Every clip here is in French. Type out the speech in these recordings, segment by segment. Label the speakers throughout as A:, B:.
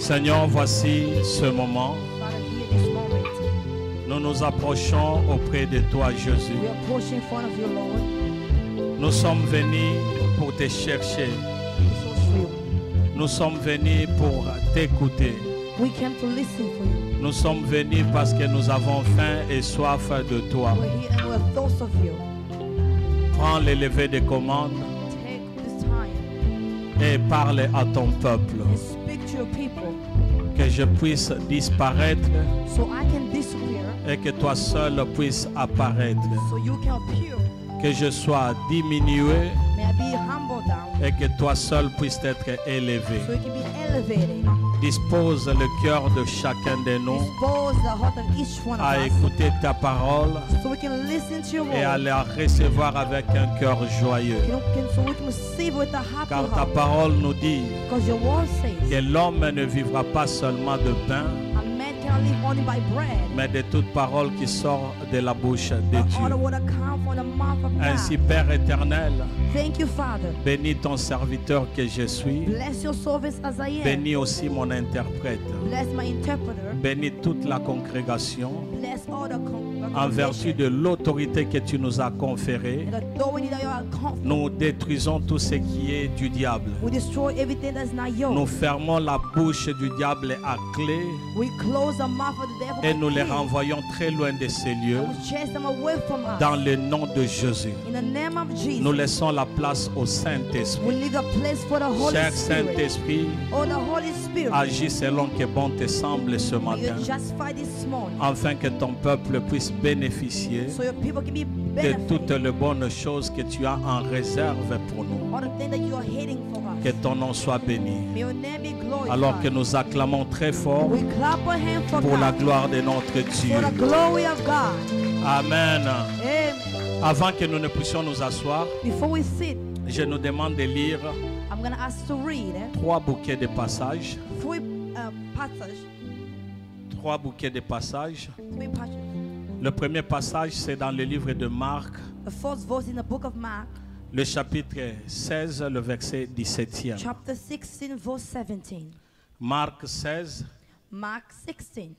A: Seigneur, voici ce moment.
B: Father, hear this moment.
A: Nous nous approchons auprès de toi, Jésus.
B: We approach in front of you, Lord.
A: Nous sommes venus pour te chercher.
B: This was for you.
A: Nous sommes venus pour t'écouter.
B: We came to listen for you.
A: Nous sommes venus parce que nous avons faim et soif de toi.
B: We're here and we're thoughts of you.
A: Prends le lever des commandes
B: Take this time
A: et parle à ton peuple.
B: and speak to your people
A: Que je puisse disparaître
B: so I can disappear,
A: et que toi seul puisses apparaître.
B: so you can appear.
A: Que je sois diminué
B: May I be humbled down
A: et que toi seul puisses être élevé.
B: so you can be elevated.
A: Dispose le cœur de chacun de nous
B: Dispose the heart of each one of
A: à
B: us
A: écouter ta parole
B: so we can listen to your
A: et à
B: word.
A: la recevoir avec un cœur joyeux.
B: So we can receive with a happy
A: Car ta
B: heart.
A: parole nous dit
B: Because your word says
A: que l'homme ne vivra pas seulement de pain,
B: a man cannot live only by bread,
A: mais de toute parole qui sort de la bouche de
B: but all the
A: Dieu.
B: word that come from the mouth of
A: Ainsi,
B: God.
A: Père éternel,
B: Thank you, Father.
A: bénis ton serviteur que je suis.
B: Bless your service as I am.
A: Bénis aussi mon interprète.
B: Bless my interpreter.
A: Bénis toute la congrégation
B: Bless all the
A: en vertu
B: congregation.
A: de l'autorité que tu nous as conférée.
B: And authority that you are confident.
A: Nous détruisons tout ce qui est du diable.
B: We destroy everything that's not yours.
A: Nous fermons la bouche du diable à clé
B: We close the mouth of the devil.
A: et nous les
B: with keys.
A: renvoyons très loin de ces lieux
B: We chase them away from us.
A: dans le nom de Jésus.
B: In the name of Jesus.
A: Nous laissons la place au
B: We
A: Saint-Esprit.
B: leave a place for the Holy
A: Cher
B: Spirit.
A: Saint-Esprit,
B: Oh, the Holy Spirit.
A: agis selon que bon te semble ce
B: May you
A: matin,
B: justify this morning.
A: afin que ton peuple puisse bénéficier
B: So your people can be
A: de toutes
B: benefited.
A: les bonnes choses que tu as en réserve pour nous.
B: All the things that you are hating for us.
A: Que ton nom soit béni.
B: May your name be glorified.
A: Alors que nous acclamons très fort
B: We clap our hands for
A: pour la
B: God.
A: gloire de notre Dieu.
B: For the glory of God.
A: Amen.
B: Amen.
A: Avant que nous ne puissions nous asseoir,
B: Before we sit,
A: je nous demande de lire
B: I'm going to ask you to read
A: 3 bouquets de passages.
B: three passages.
A: 3 bouquets de passages.
B: Three passages.
A: Le premier passage, c'est dans le livre de Marc,
B: The first verse in the book of Mark,
A: le chapitre 16, le verset 17e.
B: chapter 16, verse 17.
A: Marc 16,
B: Mark 16,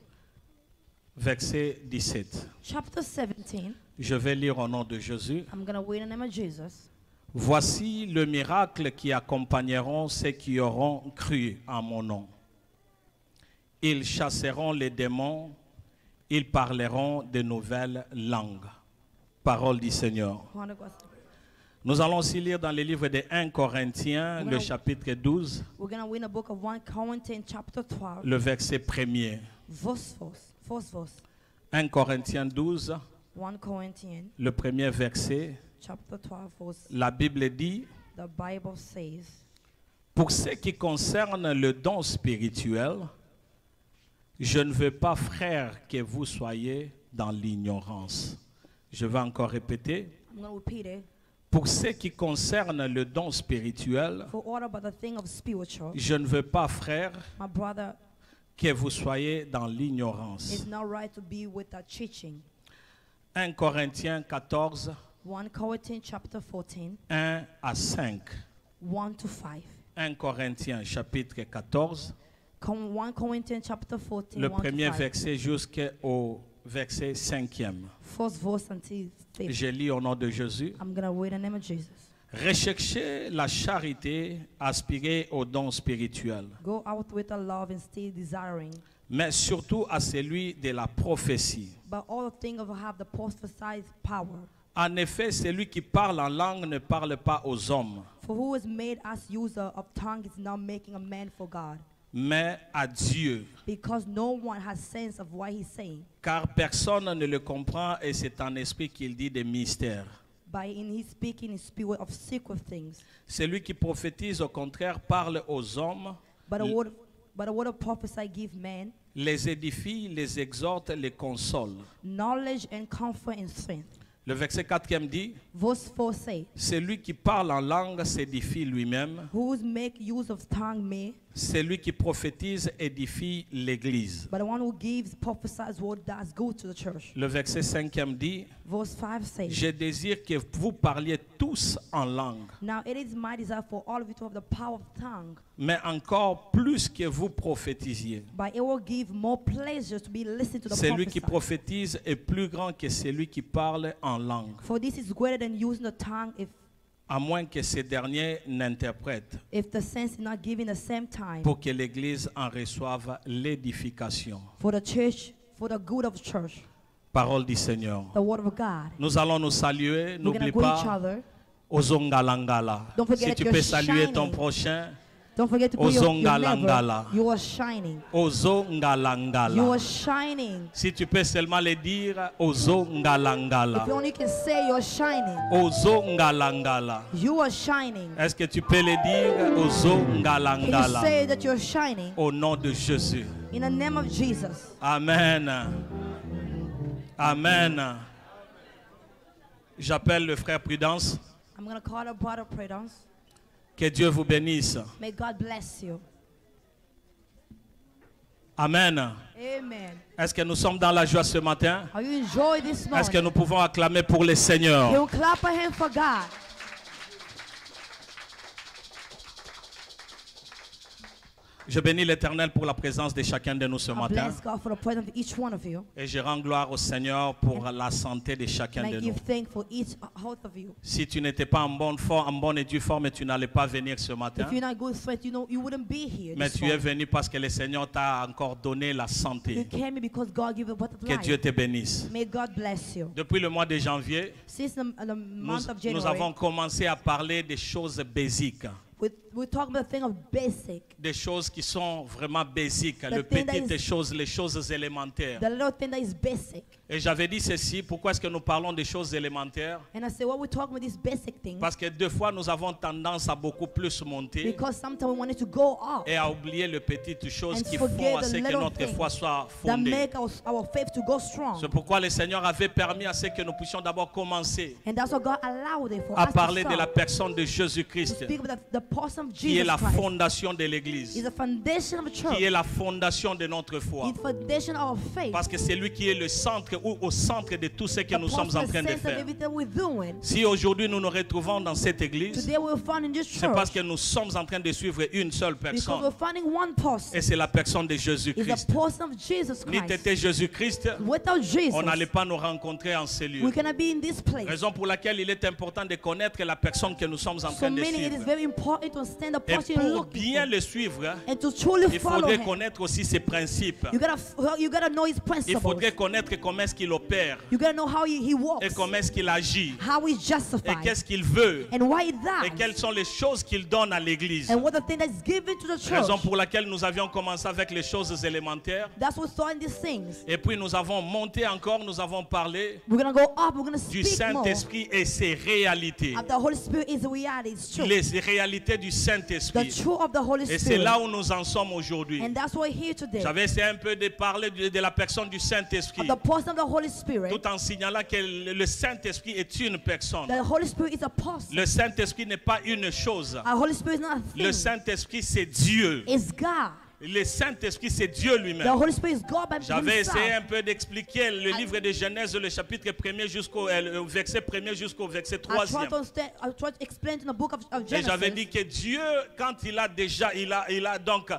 A: verset 17.
B: chapter 17.
A: Je vais lire au nom de Jésus.
B: I'm going to read in the name of Jesus.
A: Voici le miracle qui accompagneront ceux qui auront cru en mon nom. Ils chasseront les démons, ils parleront de nouvelles langues. Parole du Seigneur. Nous allons aussi lire dans le livre de 1 Corinthiens, le chapitre 12,
B: We're going to read the book of 1 Corinthians, chapter 12,
A: le verset 1er.
B: first verse.
A: 1 Corinthiens 12,
B: 1 Corinthians,
A: le premier verset.
B: chapter 12, verse.
A: La Bible dit,
B: The Bible says,
A: pour ce qui concerne le don spirituel, je ne veux pas, frères, que vous soyez dans l'ignorance. Je vais encore répéter.
B: I'm going to repeat it.
A: Pour ce qui concerne le don spirituel,
B: For all about the thing of spiritual,
A: je ne veux pas, frères,
B: my brother,
A: que vous soyez dans l'ignorance.
B: it's not right to be with a teaching.
A: 1 Corinthiens 14,
B: 1 Corinthians, chapter 14,
A: 1 à 5.
B: 1 to 5.
A: 1 Corinthiens chapitre 14,
B: 1 Corinthians, chapter 14,
A: le
B: 1 to
A: premier
B: 5.
A: verset jusqu'au verset 5e.
B: First verse until 5.
A: Je lis au nom de Jésus.
B: I'm going to read in the name of Jesus.
A: Recherchez la charité, aspirez au don spirituel,
B: Go out with a love and stay desiring.
A: mais surtout à celui de la prophétie.
B: But all things of have the prophesied power.
A: En effet, celui qui parle en langue ne parle pas aux hommes,
B: For who is made as user of tongue is not making a man for God.
A: mais à Dieu.
B: Because no one has sense of what he's saying.
A: Car personne ne le comprend et c'est en esprit qu'il dit des mystères.
B: By in his speaking in spirit of secret things.
A: Celui qui prophétise, au contraire, parle aux hommes,
B: But the word of prophecy give man
A: les édifie, les exhorte, les console.
B: knowledge and comfort and strength.
A: Le verset 4e dit,
B: Verse 4 say,
A: celui qui parle en langue s'édifie lui-même,
B: who make use of tongue may,
A: celui qui prophétise édifie l'église.
B: but the one who gives prophesies word does go to the church.
A: Le verset 5e dit,
B: Verse 5 says,
A: je désire que vous parliez tous tous en langue.
B: Now it is my desire for all of you to have the power of tongue,
A: Mais encore plus que vous prophétisiez.
B: but it will give more pleasure to be listening to the
A: Celui qui
B: prophesy.
A: prophétise est plus grand que celui qui parle en langue.
B: For this is greater than using the tongue
A: À moins que ces derniers n'interprètent
B: if the sense is not given the same time
A: pour que l'Église en reçoive l'édification.
B: for the church, for the good of the church,
A: Parole du Seigneur.
B: the word of God.
A: Nous allons nous saluer.
B: We're going
A: N'oublie
B: to greet each
A: pas
B: other.
A: Ozongalangala.
B: Don't forget
A: Si
B: that
A: tu
B: you're
A: peux saluer ton
B: shining.
A: prochain,
B: Don't forget to greet your
A: Ozongalangala.
B: neighbor. You are shining. You
A: Ozongalangala.
B: are shining.
A: Si tu peux seulement le dire,
B: If you
A: Ozongalangala.
B: only can say you're shining,
A: Ozongalangala.
B: you are shining.
A: Est-ce que tu peux le dire,
B: Can you
A: Ozongalangala?
B: say that you're shining
A: Au nom de Jésus.
B: in the name of Jesus?
A: Amen. Amen. J'appelle le frère Prudence.
B: I'm going to call up Brother Prudence.
A: Que Dieu vous bénisse.
B: May God bless you.
A: Amen.
B: Amen.
A: Est-ce que nous sommes dans la joie ce matin?
B: How you enjoy this
A: Est-ce que
B: moment?
A: nous pouvons acclamer pour le Seigneur?
B: You clap a hand for God.
A: Je bénis l'Éternel pour la présence de chacun de nous ce
B: I
A: matin.
B: bless God for the presence of each one of you.
A: Et je rends gloire au Seigneur pour la santé de chacun
B: And I
A: de nous.
B: give thanks for each both of you.
A: Si tu n'étais pas en bonne et due forme, tu n'allais pas venir ce matin.
B: If you're not good strength, you wouldn't be here.
A: Mais
B: This
A: tu es
B: morning.
A: venu parce que le Seigneur t'a encore donné la
B: You
A: santé.
B: came here because God gave you a breath of
A: Que Dieu
B: life.
A: te bénisse.
B: May God bless you.
A: Depuis le mois de janvier,
B: Since the month of
A: nous
B: January,
A: avons commencé à parler des choses basiques.
B: we talk about the thing of basic,
A: Des choses qui sont vraiment basiques.
B: The
A: Les
B: thing that
A: petites
B: is-
A: choses, les choses élémentaires.
B: the little thing that is basic.
A: Et j'avais dit ceci, pourquoi est-ce que nous parlons des choses élémentaires?
B: And I say, what we talk about these basic things,
A: Parce que deux fois, nous avons tendance à beaucoup plus monter
B: because sometimes we want it to go up
A: et à oublier les petites choses
B: And
A: qui
B: forget
A: font à
B: the
A: ce que
B: little
A: notre
B: things
A: foi soit
B: that
A: fondée.
B: make our faith to go strong.
A: C'est pourquoi le Seigneur avait permis à ce que nous puissions d'abord commencer
B: And that's what God allowed it for
A: à
B: us
A: parler
B: to
A: de la
B: start,
A: personne de
B: to
A: Jésus-Christ,
B: speak about the person of
A: qui est
B: Jesus
A: la
B: Christ.
A: fondation de l'Église,
B: Is the foundation of the church.
A: qui est la fondation de notre foi.
B: Is the foundation of our faith.
A: Parce que c'est lui qui est le centre ou au centre de tout ce que nous sommes en train de
B: sense of
A: faire.
B: everything we're doing.
A: Si aujourd'hui nous nous retrouvons dans cette église,
B: Today we're found in this
A: c'est parce
B: church
A: que nous sommes en train de suivre une seule
B: because
A: personne.
B: we're finding one person.
A: Et c'est la personne de
B: Is the
A: Jésus-Christ.
B: person of Jesus
A: N'eût
B: Christ.
A: été Jésus-Christ,
B: Without Jesus,
A: on n'allait pas nous rencontrer en ces lieux.
B: we cannot be in this place.
A: Raison pour laquelle il est important de connaître la personne que nous sommes en
B: So
A: train de
B: meaning it is
A: suivre.
B: very important to understand the
A: Et
B: person you're
A: pour
B: looking
A: bien
B: for.
A: le suivre,
B: And to truly
A: il
B: follow
A: faudrait
B: him,
A: connaître aussi ses principes.
B: you gotta know his
A: Il
B: principles.
A: faudrait connaître comment est-ce qu'il opère
B: You gotta know how he walks,
A: et comment est-ce qu'il agit
B: how he's
A: et
B: justified,
A: qu'est-ce qu'il veut
B: and why he
A: et
B: does,
A: quelles sont les choses qu'il donne à l'église.
B: and what the thing that's given to the church.
A: Raison pour laquelle nous avions commencé avec les choses élémentaires.
B: That's what starting these things.
A: Et puis nous avons monté encore, nous avons parlé
B: We're gonna go up. We're gonna
A: du
B: speak more
A: Saint-Esprit et ses réalités.
B: of the Holy Spirit is the reality. It's true.
A: Les réalités du
B: The
A: Saint-Esprit.
B: truth of the Holy
A: Et c'est
B: Spirit.
A: là où nous en sommes aujourd'hui.
B: And that's why we're here today.
A: J'avais essayé un peu de parler de la personne du
B: Of
A: Saint-Esprit,
B: the person of the Holy Spirit.
A: tout en signalant que le Saint-Esprit est une personne.
B: The Holy Spirit is a person.
A: Le Saint-Esprit n'est pas une chose.
B: Our Holy Spirit is not a
A: Le
B: thing.
A: Saint-Esprit, c'est Dieu.
B: It's God.
A: Le Saint-Esprit, c'est Dieu
B: The
A: lui-même.
B: Holy Spirit is God by
A: J'avais essayé
B: himself.
A: un peu d'expliquer le livre de Genèse, le chapitre 1er jusqu'au verset 1er jusqu'au verset
B: I try
A: 3e.
B: to explain in the book of
A: Et j'avais
B: Genesis.
A: dit que Dieu, quand il a donc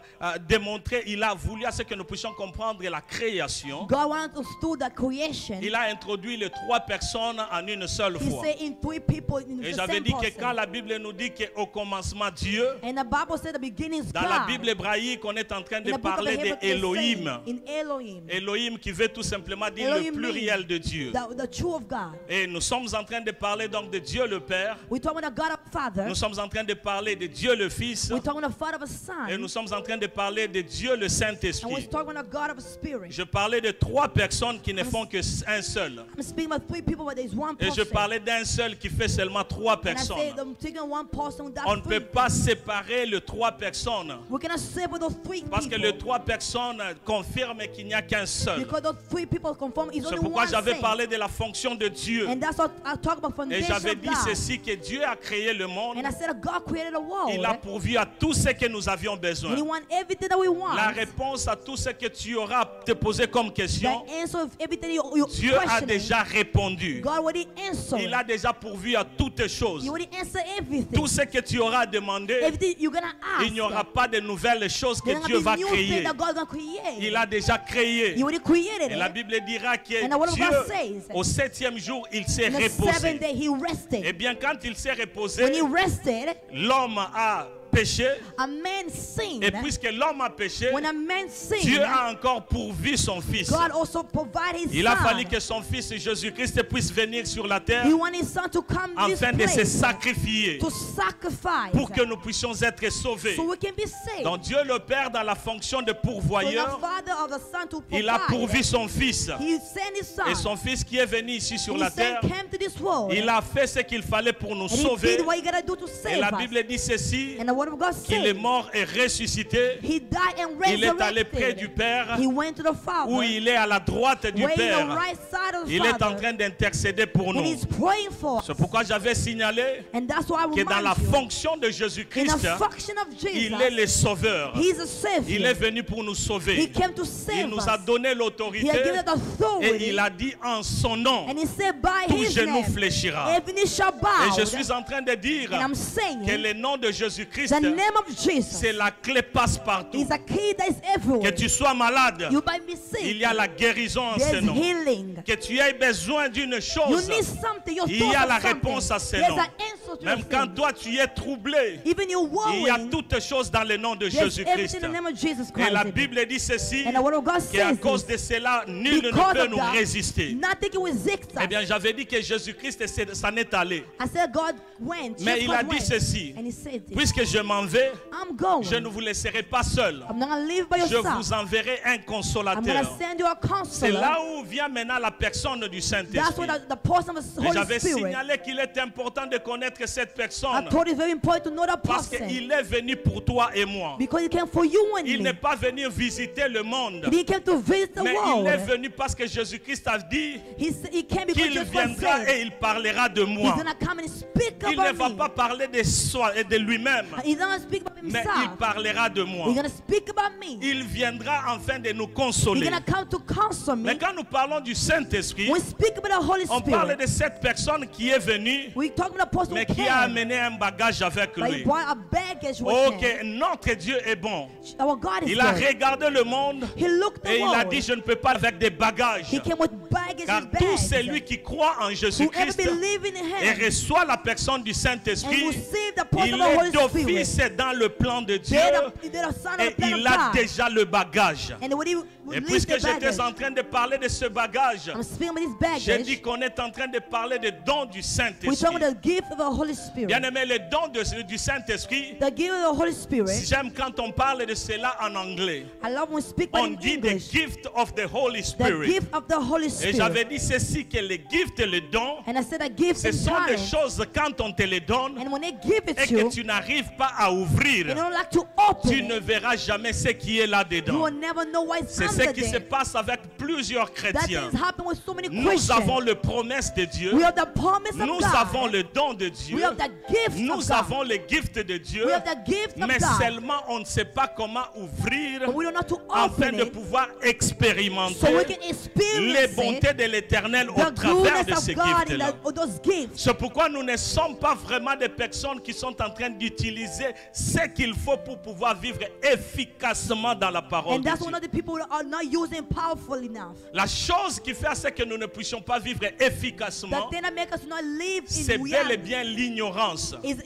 A: démontré, il a voulu à ce que nous puissions comprendre la création.
B: God wanted to do the creation.
A: Il a introduit les trois personnes en une seule
B: He
A: fois.
B: said in three people in
A: Et
B: the
A: j'avais
B: same
A: dit que quand
B: person.
A: la Bible nous dit qu'au commencement Dieu,
B: And the Bible said the beginning is
A: dans la
B: God.
A: Bible hébraïque, on est en train
B: In
A: de
B: the book of
A: parler
B: the Hebrew, they say
A: d'Elohim.
B: in Elohim.
A: Elohim qui veut tout simplement dire
B: Elohim
A: le pluriel de Dieu.
B: The true of God.
A: Et nous sommes en train de parler donc de Dieu le Père.
B: We're talking about God of Father.
A: Nous sommes en train de parler de Dieu le Fils.
B: We're talking about the Father of a Son.
A: Et nous sommes en train de parler de Dieu le
B: And we're
A: Saint-Esprit.
B: talking about God of a Spirit.
A: Je parlais de trois personnes qui ne font que un seul.
B: I'm speaking about three people, but there's one
A: Et je
B: person.
A: parlais d'un seul qui fait seulement trois
B: And I
A: personnes.
B: say I'm taking one person that
A: On ne peut
B: three.
A: pas séparer les trois personnes.
B: We cannot separate those three
A: Parce que
B: people.
A: les trois personnes confirment qu'il n'y a qu'un seul.
B: Because those three people confirm is
A: C'est
B: only
A: pourquoi
B: one
A: j'avais
B: saint.
A: parlé de la fonction de Dieu.
B: And that's what I talk about
A: Et
B: foundation
A: j'avais
B: of
A: dit
B: God.
A: ceci, que Dieu a créé le monde.
B: And I said that God created the world.
A: Il a pourvu à tout ce que nous avions besoin.
B: And He wants everything that we want.
A: La réponse à tout ce que tu auras te poser comme question,
B: the answer of everything you're
A: Dieu a
B: questioning,
A: déjà répondu.
B: God already answered.
A: Il a déjà pourvu à toutes choses.
B: He already answered everything.
A: Tout ce que tu auras demandé,
B: Everything you're gonna ask.
A: il n'y aura pas de nouvelles choses que
B: There's
A: Dieu
B: gonna
A: va
B: be new
A: créer.
B: things that God's gonna create.
A: Il a déjà créé.
B: He already created
A: Et la
B: it.
A: Bible dira que
B: And the word of
A: Dieu,
B: God says,
A: au 7e jour, il s'est
B: On the seventh
A: reposé.
B: day he rested.
A: Eh bien, quand il s'est
B: When he
A: reposé,
B: rested,
A: l'homme a péché.
B: a man sinned.
A: Et puisque l'homme a péché,
B: When a man sinned,
A: Dieu a encore pourvu son fils.
B: God also provided his
A: Il a
B: son.
A: fallu que son fils Jésus-Christ puisse venir sur la terre
B: He wanted his son to come to this
A: afin de se
B: place
A: sacrifier
B: to sacrifice
A: pour que nous puissions être sauvés.
B: so we can be saved.
A: Donc Dieu le Père, dans la fonction de
B: So the
A: pourvoyeur,
B: father of the son to
A: il a pourvu
B: provide,
A: son fils.
B: he sent his son.
A: Et son fils qui est venu ici sur
B: And
A: la
B: his son
A: terre,
B: came to this world.
A: il a fait ce qu'il fallait pour nous
B: And he
A: sauver.
B: did what he gotta do to
A: Et
B: save
A: la
B: us.
A: Bible dit ceci,
B: And the word of God
A: qu'il est
B: says
A: mort et ressuscité.
B: he died and
A: Il est allé près du
B: resurrected.
A: Père,
B: He went to the Father.
A: où il est à la droite du
B: Where in the
A: Père.
B: right side of the
A: Il est en
B: Father.
A: train d'intercéder pour
B: And
A: nous.
B: he's praying for us.
A: C'est pourquoi j'avais signalé
B: And that's why I
A: que dans la
B: remind you,
A: fonction de
B: in
A: Jésus-Christ,
B: the function of
A: il est
B: Jesus,
A: le sauveur.
B: he's a savior.
A: Il est venu pour nous
B: He
A: sauver.
B: came to
A: Il
B: save
A: nous
B: us.
A: a donné
B: He had
A: l'autorité
B: given us authority.
A: et il a dit en son nom,
B: And he said, by
A: tout
B: his
A: genou
B: name,
A: fléchira.
B: every knee shall
A: Et
B: bow.
A: je suis en train de dire
B: And I'm
A: que
B: saying,
A: le nom de Jésus-Christ,
B: the name of Jesus
A: c'est la clé passe-partout.
B: is a key that is
A: Que
B: everywhere.
A: tu sois malade,
B: You might be
A: il
B: sick.
A: y a la guérison en ce
B: There's
A: nom.
B: healing.
A: Que tu aies besoin d'une
B: You
A: chose,
B: need something. You're
A: il y a
B: thought
A: la
B: of something.
A: réponse à ce
B: There's
A: nom.
B: an answer to
A: Même
B: your
A: quand
B: thing.
A: toi tu es troublé,
B: Even you're
A: il y a
B: worrying,
A: toutes choses dans le nom de
B: there's everything
A: Jésus-Christ.
B: in the name of Jesus
A: Et
B: Christ.
A: la Bible dit ceci,
B: And the word of God
A: qu'à
B: says
A: cause
B: this.
A: de cela, nul ne
B: Because
A: peut
B: of
A: nous
B: that,
A: résister.
B: nothing can resist
A: Eh
B: us.
A: bien, j'avais dit que Jésus-Christ s'en est allé.
B: I said God went.
A: Mais
B: Jesus
A: il a
B: Christ
A: dit
B: went.
A: ceci,
B: And he said this.
A: puisque je m'en vais,
B: I'm going.
A: je ne vous laisserai pas seul.
B: I'm not going to leave by
A: Je
B: yourself.
A: vous enverrai un
B: I'm going
A: consolateur.
B: to send you a
A: C'est
B: counselor.
A: là où vient maintenant la personne du
B: That's
A: Saint-Esprit.
B: what the person of the
A: Et
B: Holy
A: j'avais
B: Spirit.
A: signalé qu'il est important de connaître cette
B: I
A: personne
B: thought it's very important to know that
A: parce
B: person.
A: qu'il est venu pour toi et moi.
B: Because he came for you and
A: Il n'est
B: me.
A: pas venu visiter le monde,
B: He came to visit the
A: mais il est
B: world.
A: venu parce que Jésus-Christ a dit
B: He came because
A: qu'il
B: Jesus
A: viendra
B: said
A: et il parlera de
B: he's
A: moi.
B: going to come and speak
A: Il ne
B: about
A: va
B: me.
A: pas parler de soi et de lui-même,
B: He's not going to speak about
A: mais
B: himself.
A: il parlera de moi.
B: He's going to speak about me.
A: Il viendra afin de nous
B: He's
A: consoler.
B: going to come to counsel me.
A: Mais quand nous parlons du Saint-Esprit,
B: When we speak about the Holy
A: on parle
B: Spirit,
A: de cette personne qui est venue,
B: we talk about the person
A: mais
B: who
A: qui a
B: came.
A: amené un bagage avec
B: But he
A: lui.
B: brought a baggage with
A: Oh,
B: him.
A: que notre Dieu est bon.
B: Our God is
A: Il a
B: good.
A: regardé le monde
B: He looked the
A: et il a
B: world.
A: dit, je ne peux pas avec des bagages.
B: He came with baggage
A: Car
B: and
A: tout
B: bags.
A: celui qui croit en
B: Whoever
A: Jésus-Christ
B: believe in
A: et
B: him
A: reçoit la personne du
B: and
A: Saint-Esprit,
B: receive the person
A: il
B: of the Holy
A: est
B: Spirit,
A: d'office dans le plan de Dieu
B: they're the son of
A: et
B: the plan
A: il
B: of
A: a
B: God.
A: déjà le bagage.
B: And when he
A: Et
B: leaves
A: puisque
B: the
A: j'étais
B: baggage,
A: en train de parler de ce bagage,
B: I'm speaking about this
A: j'ai
B: baggage.
A: dit qu'on est en train de parler des dons du
B: We're
A: Saint-Esprit.
B: talking about the gift of the Holy Spirit.
A: Bien aimé, les dons du Saint-Esprit,
B: The gift of the Holy Spirit.
A: j'aime quand on parle de cela en anglais.
B: I love when we speak
A: On
B: in
A: dit the
B: English.
A: gift of the Holy
B: The
A: Spirit.
B: gift of the Holy
A: Et
B: Spirit.
A: j'avais dit ceci, que les gifts et les dons,
B: And I said the gift
A: ce
B: and
A: sont des
B: talent.
A: choses quand on te les donne
B: And when they give it
A: et
B: to
A: que
B: you,
A: tu n'arrives pas à
B: you
A: ouvrir,
B: don't like to open
A: tu
B: it,
A: ne verras jamais ce qui est
B: you
A: là-dedans.
B: will never know why it's
A: C'est ce
B: under
A: qui se
B: there.
A: passe avec plusieurs
B: That
A: chrétiens.
B: things happen with so many
A: Nous
B: Christians.
A: avons le promesse de Dieu.
B: We have the promise of
A: Nous
B: God.
A: avons le don de Dieu.
B: We have the gift
A: Nous
B: of
A: avons
B: God.
A: les gifts de Dieu.
B: We have the gift of
A: Mais
B: God.
A: seulement on ne sait pas comment ouvrir
B: But we don't know to
A: afin
B: open
A: de
B: it
A: pouvoir
B: so we
A: expérimenter
B: can
A: les
B: experience
A: bontés
B: it,
A: de l'Éternel au
B: the
A: travers de
B: goodness
A: ces
B: of God in
A: gifts-là.
B: those gifts.
A: C'est pourquoi nous ne sommes pas vraiment des personnes qui sont en train d'utiliser ce qu'il faut pour pouvoir vivre efficacement dans la parole
B: And
A: de
B: that's
A: Dieu.
B: one of the people that are not using powerful enough.
A: La chose qui fait à ce que nous ne puissions pas vivre
B: The
A: efficacement,
B: thing that makes us not live
A: c'est
B: in
A: bel et
B: reality
A: bien l'ignorance,
B: is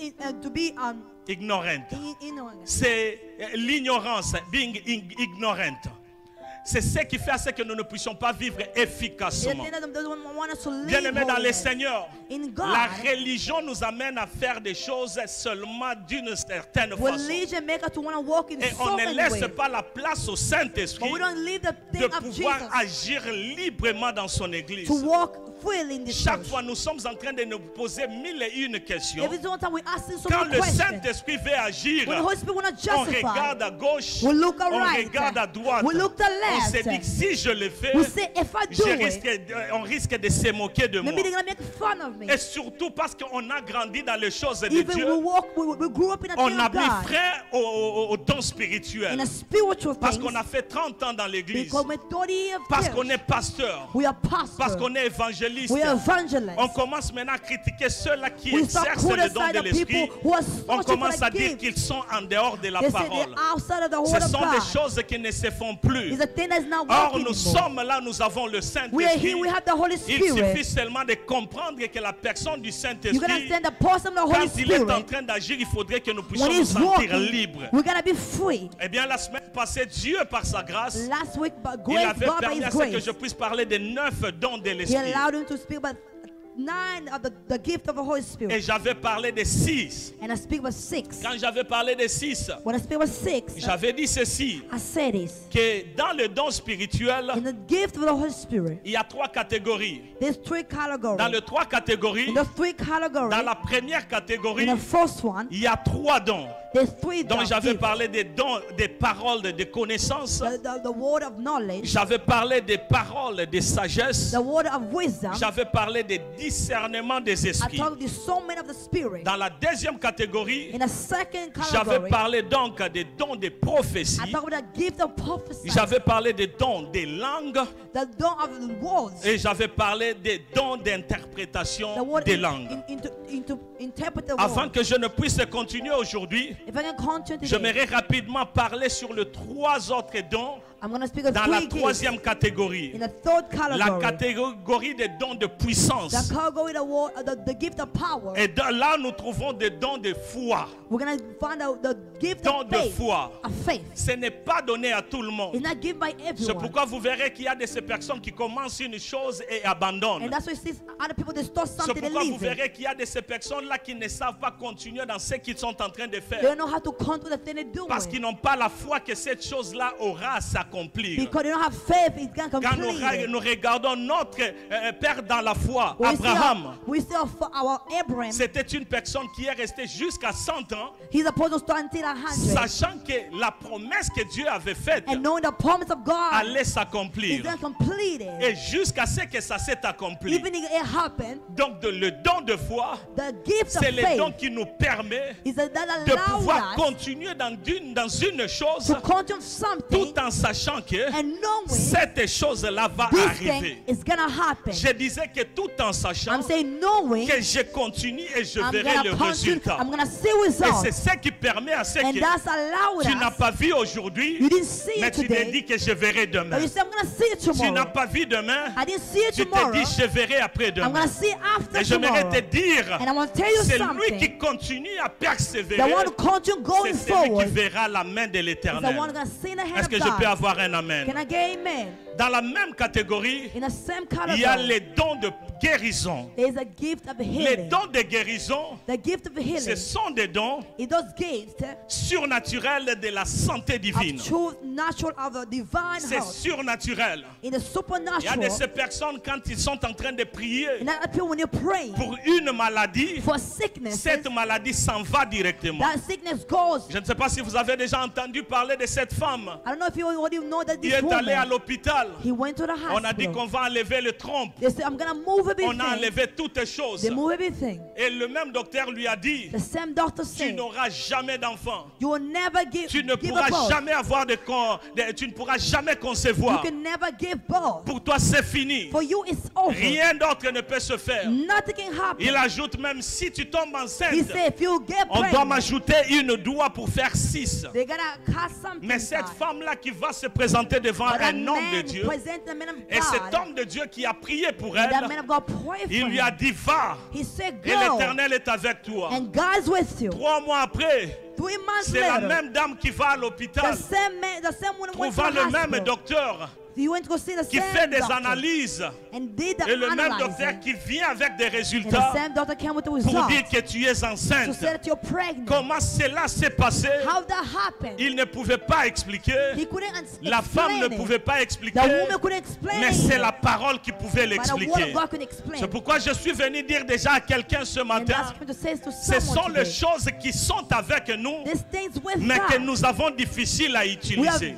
B: to be
A: ignorante.
B: ignorant.
A: C'est l'ignorance, being ignorant. C'est ce qui fait à ce que nous ne puissions pas vivre
B: The
A: efficacement.
B: thing that doesn't want us to live
A: Bien-aimés dans le
B: holiness.
A: Seigneur,
B: In God,
A: la religion nous amène à faire des choses seulement d'une certaine façon.
B: religion makes us to want to walk in
A: Et
B: so
A: on ne
B: many
A: laisse
B: ways.
A: pas la place au Saint-Esprit
B: But we don't leave the
A: de
B: thing of
A: pouvoir
B: Jesus
A: agir librement dans son église.
B: to walk filled in this
A: Chaque
B: church.
A: fois, nous sommes en train de nous poser 1001 questions.
B: Every single time we ask so
A: Quand
B: many
A: le
B: questions.
A: Saint-Esprit veut agir,
B: When the Holy Spirit will not
A: on
B: justify,
A: regarde à gauche,
B: we look
A: on
B: right,
A: regarde à droite.
B: we look to
A: On se
B: left.
A: dit que si je le fais,
B: We say, if I do
A: on risque de se moquer de moi.
B: maybe they're gonna make fun of me.
A: Et surtout parce qu'on a grandi dans les choses de
B: Even
A: Dieu,
B: we grew up in a
A: on
B: thing
A: a
B: of
A: mis
B: God,
A: frein aux dons spirituels.
B: in a spiritual
A: Parce
B: things,
A: qu'on a fait 30 ans dans l'église.
B: because we're 30 years of
A: Parce
B: church.
A: qu'on est pasteur.
B: We are
A: Parce
B: pastors.
A: qu'on est évangéliste.
B: We are evangelists.
A: On commence maintenant à critiquer ceux-là qui
B: We start
A: exercent le don
B: criticizing
A: de
B: the
A: l'esprit.
B: people who are
A: On
B: searching for
A: commence à
B: the
A: dire
B: gift.
A: qu'ils sont en dehors de la
B: They say
A: parole.
B: they're outside of the
A: Ce
B: word of
A: sont des
B: God.
A: choses qui ne se font plus.
B: It's a thing that's not
A: Or,
B: working
A: nous
B: anymore.
A: sommes là, nous avons le
B: We are
A: Saint-Esprit.
B: here, we have the Holy
A: Il suffit
B: Spirit.
A: seulement de comprendre que la personne du
B: You can
A: Saint-Esprit,
B: understand the person of the Holy
A: quand il est en
B: Spirit.
A: train d'agir, il faudrait que nous puissions
B: When
A: nous
B: he's
A: sentir
B: walking,
A: libres.
B: we're gonna be free.
A: Eh bien, la semaine passée, Dieu, par sa grâce,
B: Last week, by
A: il
B: grace,
A: avait
B: God by
A: permis
B: His
A: à ce que
B: grace,
A: je puisse parler des 9 dons de
B: He
A: l'Esprit.
B: allowed him to speak about 9 of the gift of the Holy
A: Et
B: Spirit.
A: j'avais parlé de 6.
B: And I speak about 6.
A: Quand j'avais parlé de 6,
B: When I speak about 6,
A: j'avais dit ceci,
B: I say this.
A: que dans le don spirituel,
B: In the gift of the Holy Spirit,
A: il y a 3 catégories.
B: there's 3 categories.
A: Dans les 3 catégories,
B: In the 3 categories,
A: dans la première
B: in
A: catégorie,
B: the first one,
A: il y a 3 dons.
B: there's 3
A: Donc j'avais
B: gifts.
A: parlé des dons, des paroles de connaissance.
B: The word of knowledge,
A: J'avais parlé des paroles de sagesse.
B: the word of wisdom.
A: J'avais parlé des discernements des
B: I
A: esprits.
B: talk the discernment of the Spirit.
A: Dans la deuxième catégorie,
B: In the second
A: j'avais
B: category,
A: parlé donc des dons de prophétie.
B: I talk about the gift of prophecy,
A: J'avais parlé des dons des langues.
B: the dawn of the words,
A: Et j'avais parlé des dons
B: the
A: d'interprétation
B: word
A: des langues.
B: into interpret the
A: Avant
B: word.
A: que je ne puisse continuer aujourd'hui,
B: If I can continue today,
A: j'aimerais rapidement parler sur les 3 autres dons
B: I'm going to speak of
A: dans la
B: 3 gifts.
A: troisième catégorie.
B: In the third
A: La
B: category,
A: catégorie des dons de puissance.
B: the category, the gift of power.
A: Et là, nous trouvons des dons de foi.
B: We're going to find out the gift
A: Dons
B: of
A: de
B: faith.
A: foi.
B: Of faith.
A: Ce n'est pas donné à tout le
B: It's
A: monde.
B: not given by
A: C'est
B: everyone.
A: pourquoi vous verrez qu'il y a de ces personnes qui commencent une chose et abandonnent.
B: And that's why you see other people, they start
A: C'est
B: something and
A: pourquoi vous
B: leave it.
A: verrez qu'il y a de ces personnes-là qui ne savent pas continuer dans ce qu'ils sont en train de
B: They
A: faire.
B: don't know how to continue the thing they're doing.
A: Parce qu'ils n'ont pas la foi que cette chose-là aura à s'accomplir.
B: Because they don't have faith, it's going to
A: Quand
B: complete it.
A: nous regardons notre père dans la foi,
B: We see
A: Abraham,
B: our Abraham.
A: c'était une personne qui est restée jusqu'à 100 ans,
B: He's a person to until 100.
A: sachant que la promesse que Dieu avait faite
B: And knowing the promise of God
A: allait
B: is
A: s'accomplir.
B: going to complete it.
A: Et jusqu'à ce que ça s'est accompli.
B: Even if it happened,
A: Donc le don de foi,
B: the gift of
A: c'est le don
B: faith
A: qui nous permet
B: is that
A: de
B: allows
A: pouvoir
B: us
A: continuer dans une chose
B: to continue something
A: tout en sachant que
B: and knowing
A: cette chose-là va
B: this
A: arriver.
B: thing is going to happen.
A: Je disais que tout en sachant
B: I'm saying knowing
A: que je continue et je
B: I'm
A: verrai
B: going
A: le
B: to continue,
A: résultat.
B: I'm going to see
A: Et
B: results.
A: c'est ce qui permet à ce
B: And
A: que
B: that's allowed
A: tu n'as
B: us.
A: pas vu aujourd'hui,
B: You didn't see
A: mais
B: it
A: tu te
B: today.
A: dis que je verrai demain.
B: But you say, I'm going to see it
A: Tu n'as
B: tomorrow.
A: pas vu demain,
B: I didn't see it
A: tu te
B: tomorrow.
A: dis je verrai
B: I'm
A: après-demain.
B: going to see it after
A: Et j'aimerais
B: tomorrow.
A: te dire,
B: And I want to tell you
A: c'est lui
B: something.
A: qui continue à
B: The
A: persévérer.
B: one who continue going
A: C'est celui qui
B: forward is
A: verra la main de
B: the
A: l'Éternel.
B: one who's going to see the hand
A: Est-ce
B: of
A: que je peux
B: God.
A: avoir un amen?
B: Can I get amen?
A: Dans la même catégorie,
B: In the same
A: il y a
B: category,
A: les dons de guérison.
B: there's a gift of
A: Les
B: healing.
A: dons de guérison,
B: The gift of
A: ce
B: healing
A: sont des dons
B: is those gifts
A: surnaturels de la santé divine.
B: of truth, natural, of a divine
A: C'est
B: health.
A: surnaturel.
B: In the
A: Il y a de
B: supernatural,
A: ces personnes, quand ils sont en train de prier
B: and other people, when you pray
A: pour une maladie,
B: for sickness,
A: cette maladie s'en va directement.
B: that sickness goes.
A: Je ne sais pas si vous avez déjà entendu parler de cette femme.
B: I don't know if you already know that
A: Il
B: this
A: est allé à
B: woman,
A: l'hôpital.
B: he went to the
A: On a dit qu'on
B: hospital.
A: va enlever le trompe.
B: They said, I'm going to move
A: On a
B: everything.
A: enlevé toutes les choses.
B: They move everything.
A: Et le même docteur lui a dit,
B: The same doctor
A: tu
B: said,
A: n'auras jamais d'enfant.
B: you will never give
A: Tu ne
B: a
A: pourras
B: birth.
A: jamais avoir tu ne pourras jamais
B: You
A: concevoir.
B: can never give birth.
A: Pour toi, c'est fini.
B: For you, it's over.
A: Rien d'autre ne peut se faire.
B: Nothing can happen.
A: Il ajoute même si tu tombes
B: He
A: enceinte,
B: said, if you get
A: on doit
B: pregnant,
A: m'ajouter une doigt pour faire 6.
B: they're going to cast something.
A: Mais cette
B: back.
A: femme-là qui va se présenter devant
B: But
A: un
B: that
A: homme de
B: man
A: Dieu,
B: present the man of
A: et cet
B: God,
A: homme de Dieu qui a prié pour
B: and that
A: elle,
B: man of God prayed
A: il
B: for
A: lui a
B: him.
A: dit va,
B: He said,
A: et
B: go,
A: l'Éternel est avec toi.
B: and God's with you.
A: 3 mois après,
B: 3 months
A: c'est la
B: later,
A: même dame qui va à l'hôpital,
B: the same man, the same woman went to
A: trouvant
B: the
A: le même
B: hospital.
A: docteur.
B: You went to go see the
A: qui
B: same
A: fait des
B: doctor
A: analyses,
B: and did the
A: et le même
B: analyzing.
A: docteur qui vient avec des
B: And the
A: résultats
B: same doctor came with the
A: pour
B: results
A: dire que tu es
B: to
A: enceinte.
B: say that you're pregnant.
A: Comment cela s'est passé?
B: How that happened?
A: Il ne pouvait pas expliquer.
B: He couldn't
A: La femme ne
B: explain
A: pouvait
B: it.
A: pas expliquer.
B: The woman couldn't explain
A: Mais c'est
B: it.
A: la parole qui pouvait
B: But the word
A: l'expliquer.
B: of God could explain.
A: C'est pourquoi je suis venu dire déjà à quelqu'un ce
B: And
A: matin,
B: that's what to say to
A: ce sont
B: someone
A: les
B: today.
A: choses qui sont avec nous,
B: These things with
A: mais que
B: God,
A: nous avons difficile à
B: we have
A: utiliser.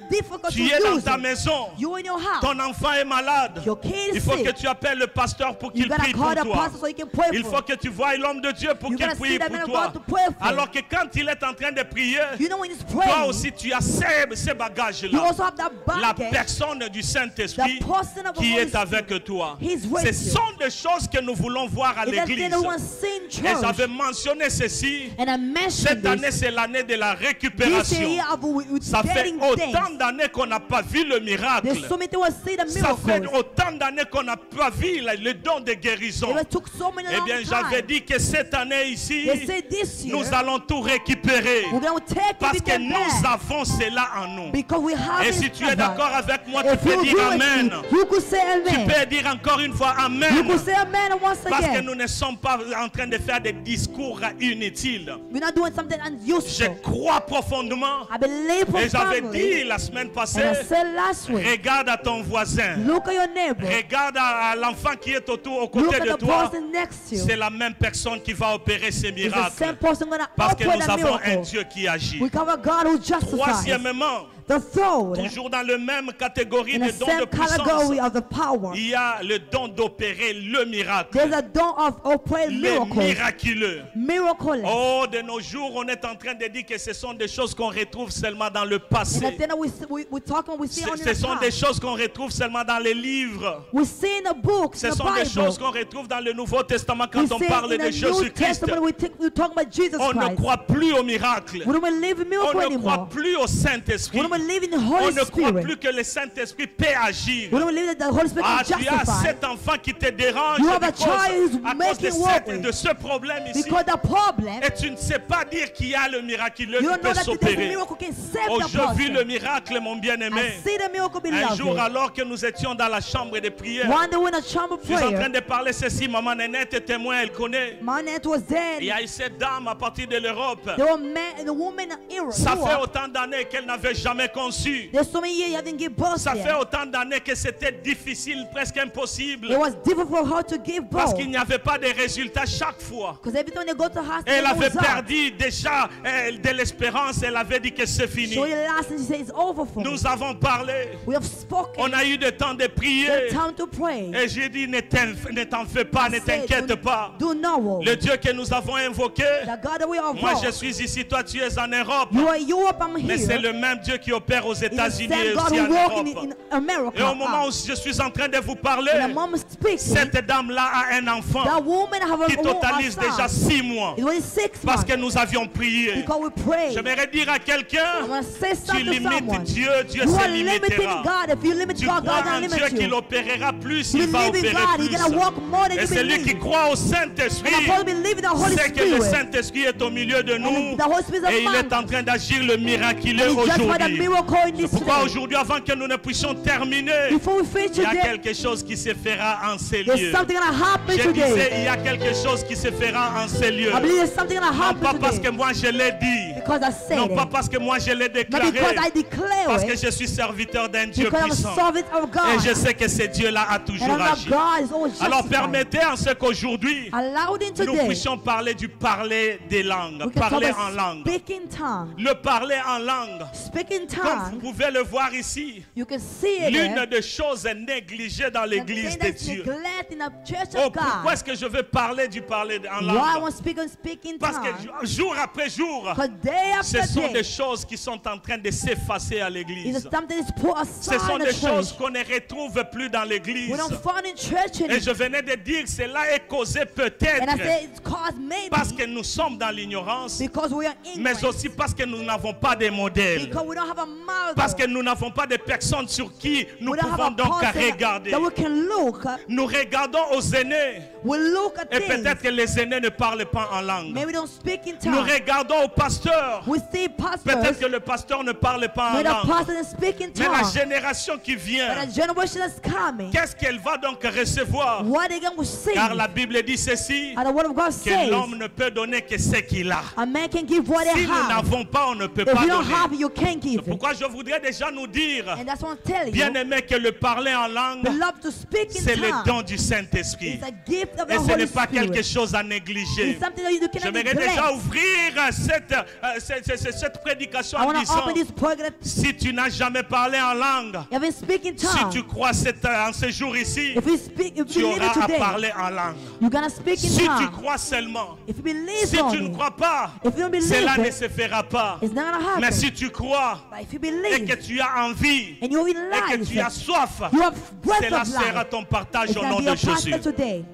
B: difficult
A: Tu
B: to
A: es dans
B: use
A: ta
B: it.
A: maison,
B: You in your house.
A: ton enfant est malade.
B: Your kid
A: Il
B: is
A: faut que
B: sick.
A: tu appelles le pasteur pour
B: You
A: qu'il
B: gotta
A: prie pour
B: call the
A: toi.
B: pastor so he can pray
A: Il
B: for
A: faut
B: you.
A: que tu voies l'homme de Dieu pour
B: You
A: qu'il
B: gotta
A: prie
B: see that
A: pour
B: man of
A: toi.
B: God to pray for you.
A: Alors que quand il est en train de prier,
B: You know when he's
A: toi
B: praying,
A: aussi tu as ces
B: you
A: bagages-là.
B: also have that
A: La
B: baggage.
A: personne du Saint-Esprit
B: The person of the
A: qui
B: Holy
A: est avec toi.
B: He's with
A: Ce
B: you.
A: sont des choses que nous voulons voir à
B: It's that thing
A: l'église.
B: that we want to see in
A: Et
B: church.
A: j'avais mentionné ceci.
B: And I mentioned
A: Cette année,
B: this.
A: c'est l'année de la
B: This
A: récupération.
B: year of
A: Ça fait
B: getting
A: autant
B: things.
A: d'années qu'on n'a pas vu le miracle.
B: There's so many things we see the
A: Ça fait
B: miracles.
A: autant d'années qu'on n'a pas vu le don de guérison.
B: It took so many
A: Eh
B: long
A: bien, j'avais
B: time.
A: dit que cette année ici,
B: They say this year,
A: nous allons tout récupérer.
B: we're going to take
A: Parce que
B: everything
A: nous
B: back.
A: avons cela en nous.
B: Because we have
A: Et
B: it
A: si tu
B: in
A: es
B: us.
A: d'accord avec moi, tu
B: If
A: peux
B: you
A: dire
B: agree with
A: Amen.
B: me, you could say
A: Tu
B: amen.
A: peux dire encore une fois
B: You
A: Amen.
B: could say amen once
A: Parce que
B: again.
A: nous ne sommes pas en train de faire des discours inutiles.
B: We're not doing something
A: Je
B: unuseful.
A: crois profondément.
B: I believe
A: Et j'avais
B: profoundly.
A: dit la semaine passée,
B: And I said last week,
A: regarde à ton voisin.
B: look at your neighbor.
A: Regarde à l'enfant qui est aux
B: Look
A: côtés
B: at
A: de
B: the
A: toi.
B: person next to you.
A: C'est la même personne qui va opérer ces
B: It's the same
A: miracles.
B: person going to
A: Parce que
B: operate
A: nous
B: a
A: avons un
B: miracle.
A: Dieu qui agit.
B: We have a God who justifies.
A: Troisièmement,
B: The third,
A: toujours dans la même catégorie
B: in
A: de
B: the
A: dons de
B: same
A: puissance,
B: category of the power,
A: il y a le don d'opérer le miracle.
B: there's a don of operating
A: Le
B: miracles.
A: miraculeux.
B: Miraculous.
A: Oh, de nos jours, on est en train de dire que ce sont des choses qu'on retrouve seulement dans le
B: And the
A: passé.
B: thing that we talk and we see on
A: Ce
B: the
A: sont des
B: past.
A: choses qu'on retrouve seulement dans les livres.
B: We see in the books,
A: Ce
B: in the
A: sont des
B: Bible.
A: choses qu'on retrouve dans le Nouveau Testament
B: We
A: quand on
B: see
A: parle
B: in
A: de
B: the New
A: Jésus-Christ.
B: Testament we talk about Jesus
A: On ne
B: Christ.
A: croit plus au miracle.
B: We don't believe in
A: On
B: miracle
A: ne croit
B: anymore.
A: plus au
B: We
A: Saint-Esprit.
B: don't believe in the
A: On
B: Holy
A: ne croit
B: Spirit.
A: plus que le Saint-Esprit peut agir.
B: We don't believe that the Holy Spirit
A: Ah,
B: can
A: tu as
B: justify.
A: cet enfant qui te dérange
B: You have a
A: à
B: child who's
A: cause
B: making worry.
A: de ce problème ici.
B: Because the problem,
A: Et tu ne sais pas dire qu'il y a le miraculeux
B: you
A: qui
B: don't know
A: peut
B: that there's a
A: s'opérer.
B: miracle can save
A: Oh,
B: the
A: je vis le
B: person.
A: miracle, mon bien-aimé.
B: I see the miracle,
A: Un jour,
B: beloved.
A: alors que nous étions dans la chambre de prière,
B: One day when a chamber
A: je suis en train
B: prayer,
A: de parler ceci. Maman Nénette est témoin, elle connaît.
B: my aunt was dead.
A: Il y a eu cette dame à partir de l'Europe.
B: There were men, the woman in Europe.
A: Ça fait autant d'années qu'elle n'avait jamais conçu.
B: There's so many years you haven't given birth
A: Ça fait
B: yet.
A: autant d'années que c'était difficile, presque impossible.
B: It was difficult for her to give
A: Parce
B: birth.
A: qu'il n'y avait pas de résultats chaque fois.
B: Because every time they go to hospital,
A: Elle avait
B: it was up.
A: perdu déjà de l'espérance. Elle avait dit que c'est fini.
B: So it last and she said, it's over for me.
A: Nous avons parlé.
B: We have spoken.
A: On a eu le temps de prier.
B: The time to pray.
A: Et j'ai dit, ne t'en fais pas, ne
B: I said,
A: t'inquiète pas.
B: Do not worry.
A: Le Dieu que nous avons invoqué,
B: The God that we have
A: moi je
B: involved.
A: suis ici, toi tu es en Europe.
B: You are in Europe, I'm
A: Mais c'est
B: here.
A: le même Dieu qui opère aux
B: It's the
A: États-Unis
B: same
A: et
B: God
A: aussi
B: who
A: en
B: walk
A: Europe.
B: in America.
A: Et au moment où je suis en train de vous parler,
B: And the mom is speaking.
A: cette dame-là a un enfant
B: That woman have
A: qui
B: a
A: totalise
B: son.
A: déjà 6 mois.
B: It was 6
A: Parce
B: months.
A: que nous avions prié.
B: Because we prayed.
A: J'aimerais dire à
B: I
A: quelqu'un,
B: want to say
A: tu
B: something to
A: limites
B: someone.
A: Dieu, Dieu
B: You
A: se
B: are limiting
A: limitera.
B: God. If you limit
A: Tu
B: God,
A: crois
B: God
A: en
B: will
A: Dieu
B: limit
A: qu'il
B: you.
A: opérera plus,
B: You
A: il va
B: believe in
A: opérer
B: God, He's
A: plus.
B: gonna work more than
A: Et
B: you
A: celui qui
B: believe.
A: croit au
B: And
A: Saint-Esprit,
B: I probably believe in the Holy
A: c'est que le
B: Spirit.
A: Saint-Esprit est au milieu de nous
B: And the Holy Spirit is
A: et il est
B: among
A: en train d'agir le miraculeux
B: And He just made a
A: aujourd'hui.
B: miracle in this
A: Pourquoi
B: day.
A: aujourd'hui, avant que nous ne puissions terminer,
B: Before we finish
A: il y a
B: today,
A: quelque chose qui se fera en ces
B: there's
A: lieux.
B: something gonna happen
A: Je disais,
B: today.
A: il y a quelque chose qui se fera en ces lieux.
B: I believe there's something gonna
A: Non pas
B: happen
A: parce que
B: today.
A: moi je l'ai dit,
B: Because I said
A: non pas
B: it.
A: parce que moi je l'ai
B: Not
A: déclaré,
B: because I declare
A: parce que
B: it.
A: je suis serviteur d'un Dieu
B: Because I'm a
A: puissant.
B: servant of
A: Et
B: God.
A: je sais que ce Dieu-là a
B: And
A: toujours
B: I'm not
A: agi.
B: God is always
A: Alors
B: justified.
A: permettez en ce qu'aujourd'hui,
B: Allow them
A: nous
B: today.
A: puissions parler du parler des langues,
B: We can talk
A: parler en
B: about
A: langue.
B: speaking tongue.
A: Le parler en langue,
B: Speaking
A: comme vous
B: tongue.
A: pouvez le voir ici,
B: You can see it
A: l'une
B: there.
A: des choses négligées dans
B: The
A: l'église
B: thing
A: de
B: that's
A: Dieu.
B: neglected in the church
A: Oh,
B: of
A: pourquoi
B: God.
A: est-ce que je veux parler du parler en
B: Why I
A: langue?
B: want to speak on speaking
A: Parce que
B: tongue?
A: jour après jour,
B: Because day
A: ce
B: after
A: sont
B: day,
A: des choses qui sont en train de s'effacer à
B: it's
A: l'église.
B: something that's put
A: Ce
B: aside
A: sont
B: in the
A: des
B: church.
A: choses qu'on ne retrouve plus dans l'église.
B: We don't find in church
A: Et
B: anymore.
A: je venais de dire que cela est causé
B: And I
A: peut-être
B: say it's caused maybe
A: parce que nous sommes dans l'ignorance,
B: because we are
A: mais
B: ignorant.
A: aussi parce que nous n'avons pas de modèles.
B: Because we don't have a model.
A: Parce que nous n'avons pas de personnes sur qui nous
B: we don't have
A: pouvons
B: a
A: donc
B: person
A: regarder.
B: that we can look.
A: Nous regardons aux aînés
B: We look at
A: et
B: things.
A: peut-être que les aînés ne parlent pas en langue.
B: Maybe we don't speak in
A: Nous
B: tongues.
A: regardons aux pasteurs pasteurs.
B: We see
A: Peut-être
B: pastors.
A: que le pasteur ne parle pas en
B: May the
A: langue.
B: pastor is speaking
A: Mais la
B: tongues.
A: génération qui
B: But
A: vient,
B: the generation is coming.
A: qu'est-ce qu'elle va donc recevoir?
B: What they going to see?
A: Car la Bible dit ceci,
B: And the word of God
A: que
B: says,
A: l'homme ne peut donner que ce qu'il a.
B: a man can give what they
A: Si nous
B: have.
A: n'avons pas, on ne peut
B: If
A: pas
B: you don't
A: donner.
B: have it, you can't give it.
A: Pourquoi je voudrais déjà nous dire,
B: And that's what I'm telling
A: bien
B: you.
A: aimé, que le parler en langue,
B: Beloved, to speak in
A: c'est le
B: tongues
A: don du Saint-Esprit.
B: is a gift of the
A: Et ce
B: Holy
A: n'est pas quelque
B: Spirit.
A: chose à négliger.
B: It's something that you cannot
A: J'aimerais déjà
B: neglect.
A: ouvrir cette prédication
B: I
A: en
B: want to
A: disant,
B: open this program.
A: si tu n'as jamais parlé en langue,
B: If you speak in
A: si
B: tongues,
A: tu crois en ce jour ici,
B: if you speak, if
A: tu
B: you believe
A: auras
B: it
A: à
B: today,
A: parler en langue.
B: you're gonna speak in
A: Si tu
B: tongues.
A: crois seulement,
B: If you believe
A: si
B: on
A: tu ne
B: it,
A: crois pas,
B: if you don't believe
A: cela ne
B: it,
A: se fera pas.
B: it's not gonna happen.
A: Mais si tu crois
B: But if you
A: et
B: believe
A: que tu as envie
B: and you
A: et que
B: realize
A: tu as soif,
B: you have breath
A: cela
B: of
A: sera
B: life,
A: ton partage
B: it's
A: au
B: gonna
A: nom
B: be
A: de
B: your
A: Jésus.
B: pastor today.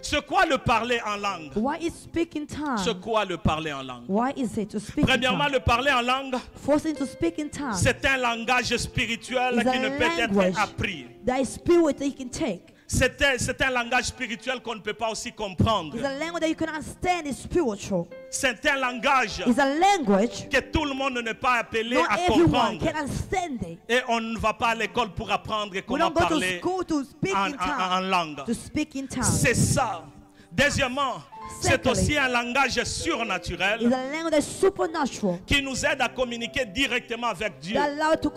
A: C'est quoi le parler en langue?
B: Why is speaking tongues?
A: C'est quoi le parler en langue?
B: Why is it to speak in
A: Premièrement,
B: tongues?
A: le parler en langue,
B: Forcing to speak in tongues.
A: c'est un langage spirituel
B: It's a
A: qui ne peut
B: language
A: être appris.
B: that is spirit that you can take.
A: C'est un langage spirituel qu'on ne peut pas aussi comprendre.
B: It's a language that you can understand. It's spiritual.
A: C'est un langage
B: It's a language
A: que tout le monde n'est pas appelé
B: not
A: à
B: everyone
A: comprendre.
B: can understand it.
A: Et on ne va pas à l'école pour apprendre
B: We
A: comment
B: don't go to
A: parler
B: school to speak
A: en,
B: in
A: en
B: tongues.
A: langue.
B: To speak in tongues.
A: C'est ça. Deuxièmement, c'est
B: Secondly,
A: aussi un langage
B: It's
A: surnaturel
B: a language that's supernatural.
A: qui nous aide à communiquer directement avec Dieu.
B: That allows to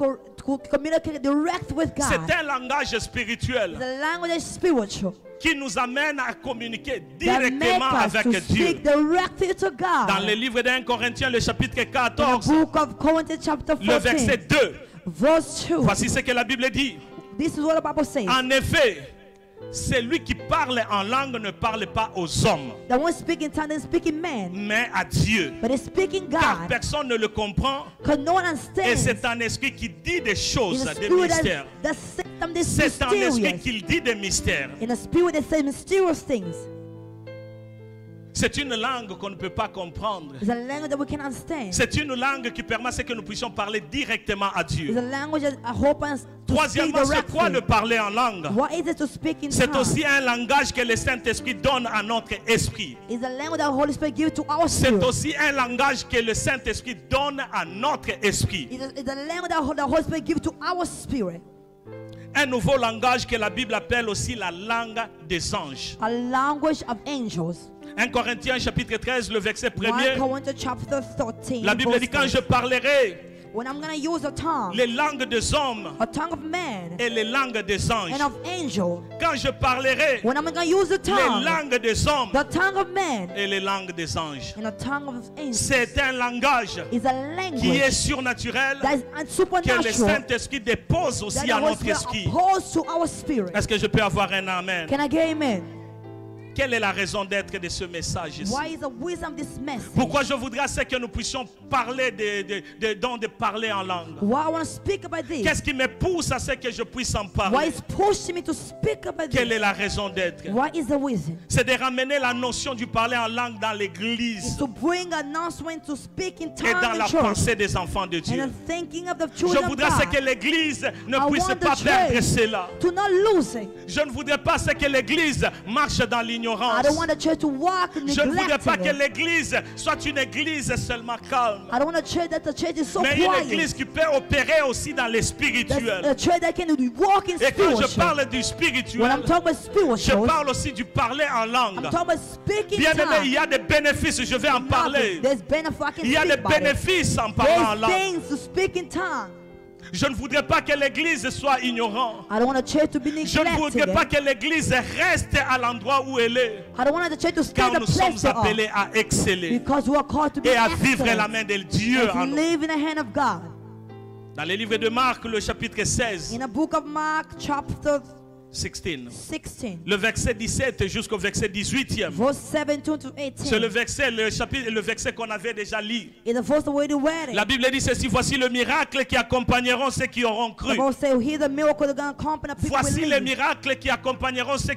B: communicate direct with God.
A: C'est un langage
B: It's
A: spirituel
B: a language that's spiritual.
A: qui nous amène à communiquer
B: That make
A: directement
B: us
A: avec
B: to
A: Dieu.
B: speak directly to God.
A: Dans le livre d'1 Corinthiens, le chapitre
B: In the
A: 14,
B: book of Corinthians chapter
A: le verset
B: 14,
A: 2,
B: verse 2.
A: voici ce que la Bible dit.
B: This is what the Bible says.
A: En effet, celui qui parle en langue ne parle pas aux hommes,
B: The one speaking tongue is speaking man,
A: mais à Dieu.
B: but it's speaking
A: Car
B: God.
A: personne ne le comprend
B: Because no one
A: et
B: understands.
A: c'est un esprit qui dit des
B: In
A: choses,
B: the
A: des
B: spirit
A: mystères.
B: that says something
A: C'est un esprit
B: mysterious.
A: qui dit des mystères.
B: In a spirit that says mysterious things.
A: C'est une langue qu'on ne peut pas comprendre.
B: It's a language that we can understand.
A: C'est une langue qui permet à ce que nous puissions parler directement à
B: It's
A: Dieu.
B: a language that hope us to speak
A: Troisièmement, c'est quoi le
B: directly.
A: parler en langue?
B: What is it to speak in
A: C'est
B: tongues?
A: aussi un langage que le Saint-Esprit donne à notre esprit.
B: It's a language that the Holy Spirit gives to our
A: C'est
B: spirit.
A: aussi un langage que le Saint-Esprit donne à notre esprit.
B: It's a language that the Holy Spirit gives to our spirit.
A: Un nouveau langage que la Bible appelle aussi la langue des anges.
B: A language of angels.
A: 1 Corinthiens chapitre 13, le verset
B: 1
A: 1er.
B: Corinthians chapter 13.
A: La Bible
B: verse
A: dit quand
B: 10.
A: je parlerai
B: When I'm going to use a tongue,
A: les langues des hommes
B: a tongue of man
A: et les langues des anges.
B: and of angel.
A: Quand je parlerai
B: When I'm going to use the
A: les
B: tongue,
A: langues des hommes
B: the tongue of man
A: et les langues des anges.
B: and a tongue of angel
A: C'est un langage
B: is a
A: qui est
B: language
A: surnaturel
B: that is
A: que le
B: supernatural
A: Saint-Esprit dépose
B: that
A: aussi
B: the
A: à
B: Holy
A: notre
B: Spirit
A: esprit.
B: opposed to our spirit.
A: Est-ce que je peux avoir un amen?
B: Can I get amen?
A: Quelle est la raison d'être de ce message ici?
B: Why is the wisdom of this message?
A: Pourquoi je voudrais c'est que nous puissions parler des dons de parler en langue?
B: Why I want to speak about this?
A: Qu'est-ce qui me pousse à ce que je puisse en
B: Why
A: parler?
B: is pushing me to speak about
A: Quelle est
B: this?
A: la raison d'être?
B: What is the wisdom?
A: C'est de ramener la notion du parler en langue dans
B: It's
A: l'église
B: to bring announcement to speak in
A: et
B: tongues
A: dans
B: in
A: la
B: church
A: pensée des enfants de
B: and
A: Dieu.
B: the thinking of the
A: Je
B: children of
A: voudrais c'est que
B: God.
A: l'église ne
B: I
A: puisse
B: want
A: pas
B: the
A: perdre
B: church
A: cela.
B: to not lose it.
A: Je ne voudrais pas c'est que l'église marche dans
B: I
A: l'ignorance.
B: don't want the church to walk
A: Je ne voudrais pas que
B: neglecting it.
A: l'église soit une église seulement calme,
B: I don't want a church that the church is so
A: mais une
B: quiet.
A: église qui peut opérer aussi dans les
B: That's
A: spirituels.
B: a church that can walk in
A: Et quand je
B: spiritual.
A: parle du
B: When
A: spirituel,
B: I'm talking about
A: je
B: spiritual,
A: parle aussi du parler en
B: I'm
A: langue.
B: talking about speaking
A: Bien aimé, il y
B: tongues.
A: a des bénéfices, je vais en parler.
B: There's benefit I can
A: Il y a
B: speak
A: des
B: about it.
A: bénéfices en parlant en
B: There's
A: langue.
B: things to speak in tongues.
A: Je ne voudrais pas que l'église soit ignorante.
B: I don't want a church to be
A: Je ne voudrais
B: neglected.
A: pas que l'église reste à l'endroit où elle est.
B: I don't want the church to stay
A: Car
B: the
A: nous
B: place
A: sommes
B: they are.
A: appelés à exceller
B: Because we are called to be
A: et à vivre la
B: excellent
A: main de Dieu
B: and
A: en
B: to
A: nous.
B: live in the hand of God.
A: Dans le livre de Marc, le chapitre 16,
B: In the book of Mark, chapter
A: 16,
B: 16,
A: le verset 17 jusqu'au verset 18e.
B: verse 17 to
A: C'est le
B: 18.
A: verset, le verset qu'on avait déjà lu.
B: In the first way to read
A: La
B: it,
A: Bible dit ceci, voici le miracle qui accompagneront ceux qui auront
B: the
A: cru.
B: Bible says, hear the miracle that going to accompany people who
A: Voici les
B: believe.
A: miracles qui accompagneront ceux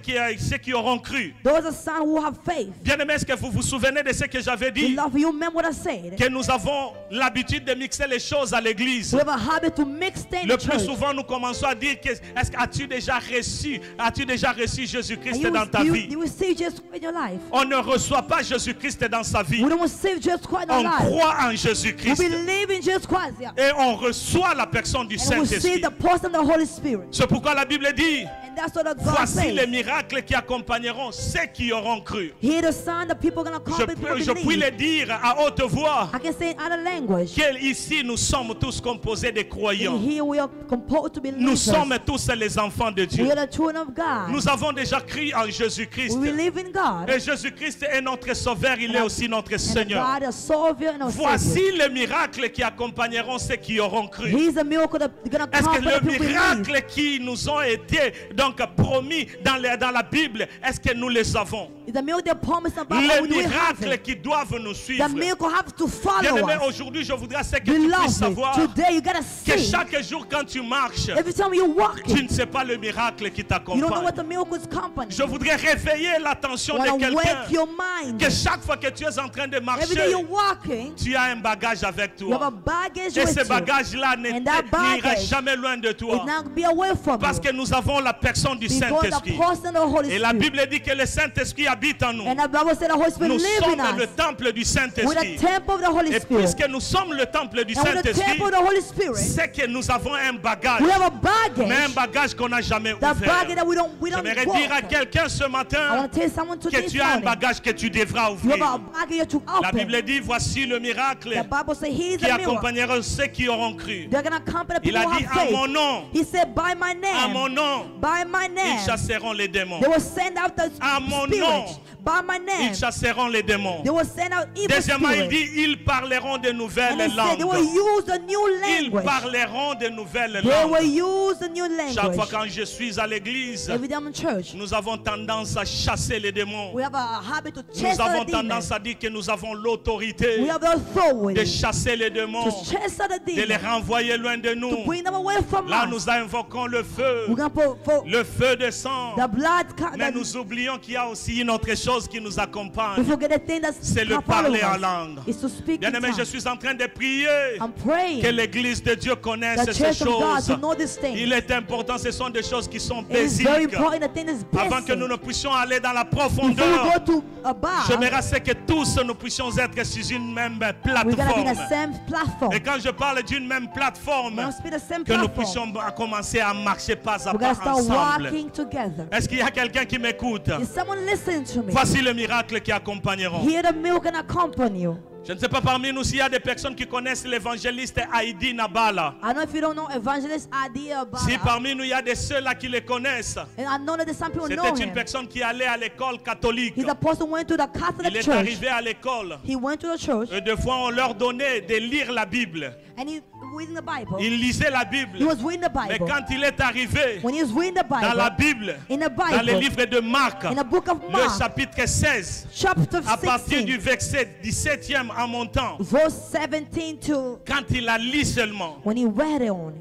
A: qui auront cru.
B: Those are sons who have faith.
A: Bien aimé, est-ce que vous vous souvenez de ce que j'avais dit?
B: Beloved, you remember what I said?
A: Que nous avons l'habitude de mixer les choses à l'église.
B: We have a habit to mix things
A: Le
B: in
A: plus
B: church.
A: souvent, nous commençons à dire que, est-ce que as-tu déjà reçu as-tu déjà reçu
B: And
A: Jésus-Christ
B: you,
A: dans ta
B: you,
A: vie?
B: you receive Jesus Christ in your life.
A: On ne reçoit pas Jésus-Christ dans sa vie.
B: We don't receive Jesus Christ in our
A: On
B: life.
A: croit en
B: We
A: Jésus-Christ.
B: believe in Jesus Christ, yeah.
A: Et on reçoit la personne du
B: And we receive
A: Saint-Esprit.
B: the person of the Holy Spirit.
A: C'est pourquoi la Bible dit,
B: And that's what God
A: voici les
B: says.
A: miracles qui accompagneront ceux qui auront cru.
B: Hear the sound, the people are going to come.
A: Je puis le dire à haute voix,
B: I can say in other language.
A: qu'ici nous sommes tous composés de croyants.
B: And here we are composed to be
A: Nous
B: believers.
A: sommes tous les enfants de Dieu.
B: We are the children of God.
A: Nous avons déjà cru en Jésus-Christ.
B: We believe in God.
A: Et Jésus-Christ est notre sauveur, il est aussi notre
B: And
A: Seigneur.
B: God is Savior and our Savior.
A: Voici les miracles qui accompagneront ceux qui auront cru.
B: He's a miracle that's going to
A: Est-ce
B: come
A: que
B: for the
A: les
B: people who believe.
A: miracles qui nous ont été donc promis dans la Bible, est-ce que nous les avons?
B: It's a miracle that promised about
A: Les
B: we do have
A: miracles
B: it.
A: qui doivent nous suivre.
B: The miracle has to follow
A: Bien-aimé,
B: us.
A: aujourd'hui, je voudrais que tu puisses
B: Beloved,
A: savoir
B: today you got to
A: que
B: see.
A: chaque jour quand tu marches,
B: Every time you're
A: tu
B: walking,
A: ne sais pas le miracle qui
B: you don't know
A: t'accompagne.
B: what the miracle is accompanying.
A: Je voudrais réveiller l'attention
B: Want
A: de
B: to
A: quelqu'un
B: wake your mind.
A: que chaque fois que tu es en train de
B: Every day
A: marcher,
B: you're walking,
A: tu as un bagage avec
B: you have a
A: toi.
B: baggage
A: Et
B: with
A: ce
B: you.
A: bagage-là
B: And that
A: n'ira
B: baggage
A: jamais loin de
B: It's
A: toi.
B: not be away from
A: Parce
B: you.
A: que nous avons la personne du
B: Because the
A: Saint-Esprit.
B: person of the Holy
A: Et la
B: Spirit.
A: Bible dit que le Saint-Esprit habite en nous.
B: And the Bible said the Holy Spirit
A: Nous
B: lives
A: sommes
B: in
A: le
B: us.
A: temple du
B: We're the
A: Saint-Esprit.
B: temple of the Holy
A: Et
B: Spirit.
A: puisque nous sommes le temple du
B: And we're the
A: Saint-Esprit,
B: temple of the Holy Spirit.
A: c'est que nous avons un bagage.
B: We have a
A: Mais un
B: baggage.
A: bagage qu'on n'a jamais
B: The baggage
A: ouvert.
B: that we don't
A: J'aimerais dire à
B: walk.
A: quelqu'un ce
B: I
A: matin
B: want to tell someone
A: que
B: today
A: tu as un
B: morning.
A: bagage que tu devras
B: You
A: ouvrir.
B: have a baggage to
A: La
B: open.
A: Bible dit, voici le miracle
B: The Bible says He's
A: qui
B: a miracle.
A: accompagnera ceux qui auront cru.
B: They're going to accompany the
A: Il
B: people
A: a
B: who
A: dit,
B: have
A: à
B: faith.
A: mon nom,
B: He said, by my
A: à mon
B: name,
A: nom,
B: by my
A: ils
B: name,
A: chasseront les démons.
B: they will send out the
A: À mon nom,
B: spirits. By my name,
A: Ils chasseront les démons.
B: they will send out evil
A: Deuxièmement, il
B: spirits.
A: dit, ils parleront de nouvelles
B: And he said they will
A: langues.
B: use a new
A: Ils
B: language.
A: parleront de nouvelles
B: They will
A: langues.
B: use a new
A: Chaque fois
B: language.
A: quand je suis à l'église,
B: Every day I'm in church,
A: nous avons tendance à chasser les démons.
B: we have a habit to chase
A: Nous avons
B: out the demons.
A: tendance à dire que nous avons l'autorité
B: We have the authority
A: de chasser les démons,
B: to chase out the
A: de les
B: demons,
A: renvoyer loin de
B: to
A: nous.
B: bring them away from
A: Là,
B: us.
A: nous invoquons le feu,
B: We're going to put
A: le feu de sang.
B: the blood.
A: Mais nous oublions qu'il y a aussi une autre chose qui nous
B: We
A: accompagne.
B: forget the thing that's
A: C'est le
B: following
A: parler en
B: us.
A: langue.
B: Is to speak in
A: Bien-aimé, je
B: tongues.
A: suis en train de prier
B: I'm praying
A: que l'église de Dieu connaisse
B: the
A: ces
B: church of God
A: choses.
B: to know these things.
A: Il est important, ce sont des choses qui sont
B: It is very
A: basiques.
B: important. The thing is
A: Avant que
B: basic.
A: nous ne puissions aller dans la
B: Before we
A: profondeur,
B: go to a bar,
A: j'aimerais c'est que tous nous puissions être sur une même
B: we're going to be
A: plateforme.
B: the same platform.
A: Et quand je parle d'une même plateforme,
B: We must be the same
A: que nous
B: platform.
A: puissions commencer à marcher pas à
B: We're going
A: pas
B: to start
A: ensemble.
B: walking together.
A: Est-ce qu'il y a quelqu'un qui m'écoute?
B: Is someone listening to me?
A: Voici le miracle qui accompagneront.
B: Hear the milk and accompany you.
A: Je ne sais pas parmi nous s'il y a des personnes qui connaissent l'évangéliste Heidi Nabala.
B: I don't know if you don't know Evangelist Idea about
A: Si parmi nous il y a des ceux-là qui les connaissent,
B: and I know that there's some people know
A: c'était une
B: him.
A: personne qui allait à l'école catholique.
B: He's a person who went to the
A: Il
B: Catholic
A: est
B: church.
A: arrivé à l'école.
B: He went to the church
A: Et des fois, on leur donnait de lire la Bible.
B: and he reading the Bible.
A: Il lisait la
B: He
A: Bible.
B: was reading the
A: Mais
B: Bible.
A: quand il est arrivé
B: When he was reading the
A: dans la
B: Bible,
A: Bible,
B: in the
A: dans le
B: Bible,
A: livre de Marc,
B: in the book of
A: le
B: Mark,
A: chapitre 16,
B: chapter
A: à partir du
B: 16,
A: verset 17e en montant,
B: verse 17 to
A: quand il a lu seulement,
B: when he read it on,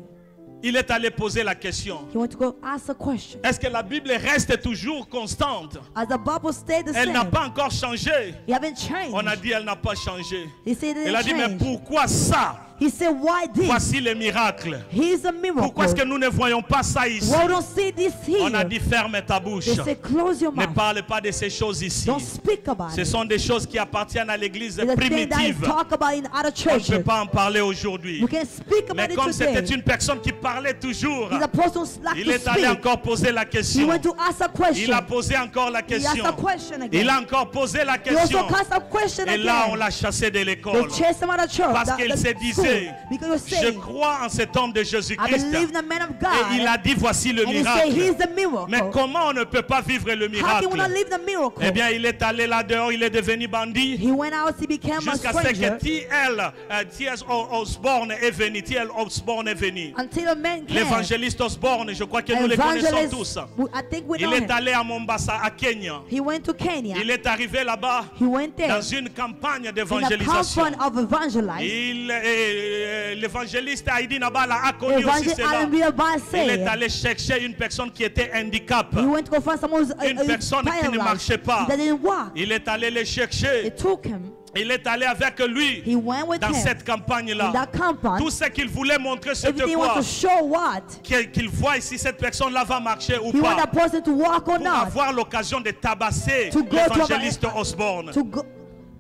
A: il est allé poser la question.
B: he went to go ask a question.
A: Est-ce que la Bible reste toujours constante?
B: As the Bible stayed the
A: Elle n'a
B: same,
A: pas encore changé.
B: he haven't changed.
A: On a dit elle n'a pas changé.
B: He said it
A: Elle a dit
B: didn't
A: mais
B: change.
A: pourquoi ça?
B: He said, why this?
A: Voici les miracles.
B: He's a miracle.
A: Pourquoi est-ce que nous ne voyons pas ça ici?
B: Why don't see this
A: On a
B: here?
A: dit ferme ta bouche.
B: They say, close your
A: Ne
B: mouth.
A: parle pas de ces choses ici.
B: Don't speak about
A: Ce
B: it.
A: sont des choses qui appartiennent à l'église
B: It's a thing that is
A: primitive.
B: talk about in other
A: On ne
B: churches.
A: peut pas en parler aujourd'hui.
B: We can speak about
A: Mais
B: it
A: comme c'était
B: today.
A: une personne qui parlait toujours,
B: He's a person who likes
A: il
B: to
A: est allé
B: speak.
A: encore poser la
B: He
A: question.
B: went to ask a
A: Il
B: question.
A: a posé encore la
B: He
A: question.
B: asked a question again.
A: Il a encore posé la
B: He also
A: question.
B: asked a question
A: Et là, on
B: again.
A: l'a chassé de
B: They
A: l'école.
B: chased him out of church.
A: Parce qu'il se disait,
B: Because he was
A: je
B: saying,
A: crois en cet homme de
B: I
A: Jésus-Christ.
B: believe in the man of
A: Et
B: God.
A: il a dit, voici le
B: And he said, he's
A: miracle.
B: the miracle.
A: Mais comment on ne peut pas vivre le
B: How can we not
A: miracle?
B: live the miracle?
A: Eh bien, il est allé là dehors, il est devenu bandit.
B: He went out, he became a
A: Jusqu'à ce
B: stranger.
A: que T.L. Osborne est venu. T.L. Osborne est venu.
B: Until a man came.
A: L'évangéliste Osborne, je crois que nous le connaissons tous.
B: I think we
A: Il
B: know
A: est
B: him.
A: allé à Mombasa, à Kenya.
B: He went to Kenya.
A: Il est arrivé là-bas
B: He went there
A: dans une campagne
B: in a
A: d'évangélisation.
B: conference of evangelizing.
A: l'évangéliste Heidi Nabala a connu aussi
B: Evangelist
A: cela.
B: Alan Biaba
A: Il est
B: said
A: allé chercher une personne qui était handicap.
B: he went to go find someone who's
A: Une personne qui ne marchait pas.
B: that didn't walk.
A: Il est allé le
B: He
A: chercher.
B: took him.
A: Il est allé avec lui
B: He went with
A: dans
B: him
A: cette
B: in
A: campagne-là.
B: that compound.
A: Tout ce qu'il voulait montrer, c'était
B: Everything he wants
A: quoi?
B: to show what?
A: Qu'il voit si cette personne-là va marcher ou
B: He want
A: pas.
B: that person to walk or
A: Pour
B: not.
A: avoir l'occasion de tabasser
B: To go to
A: l'évangéliste Osborne.
B: To go.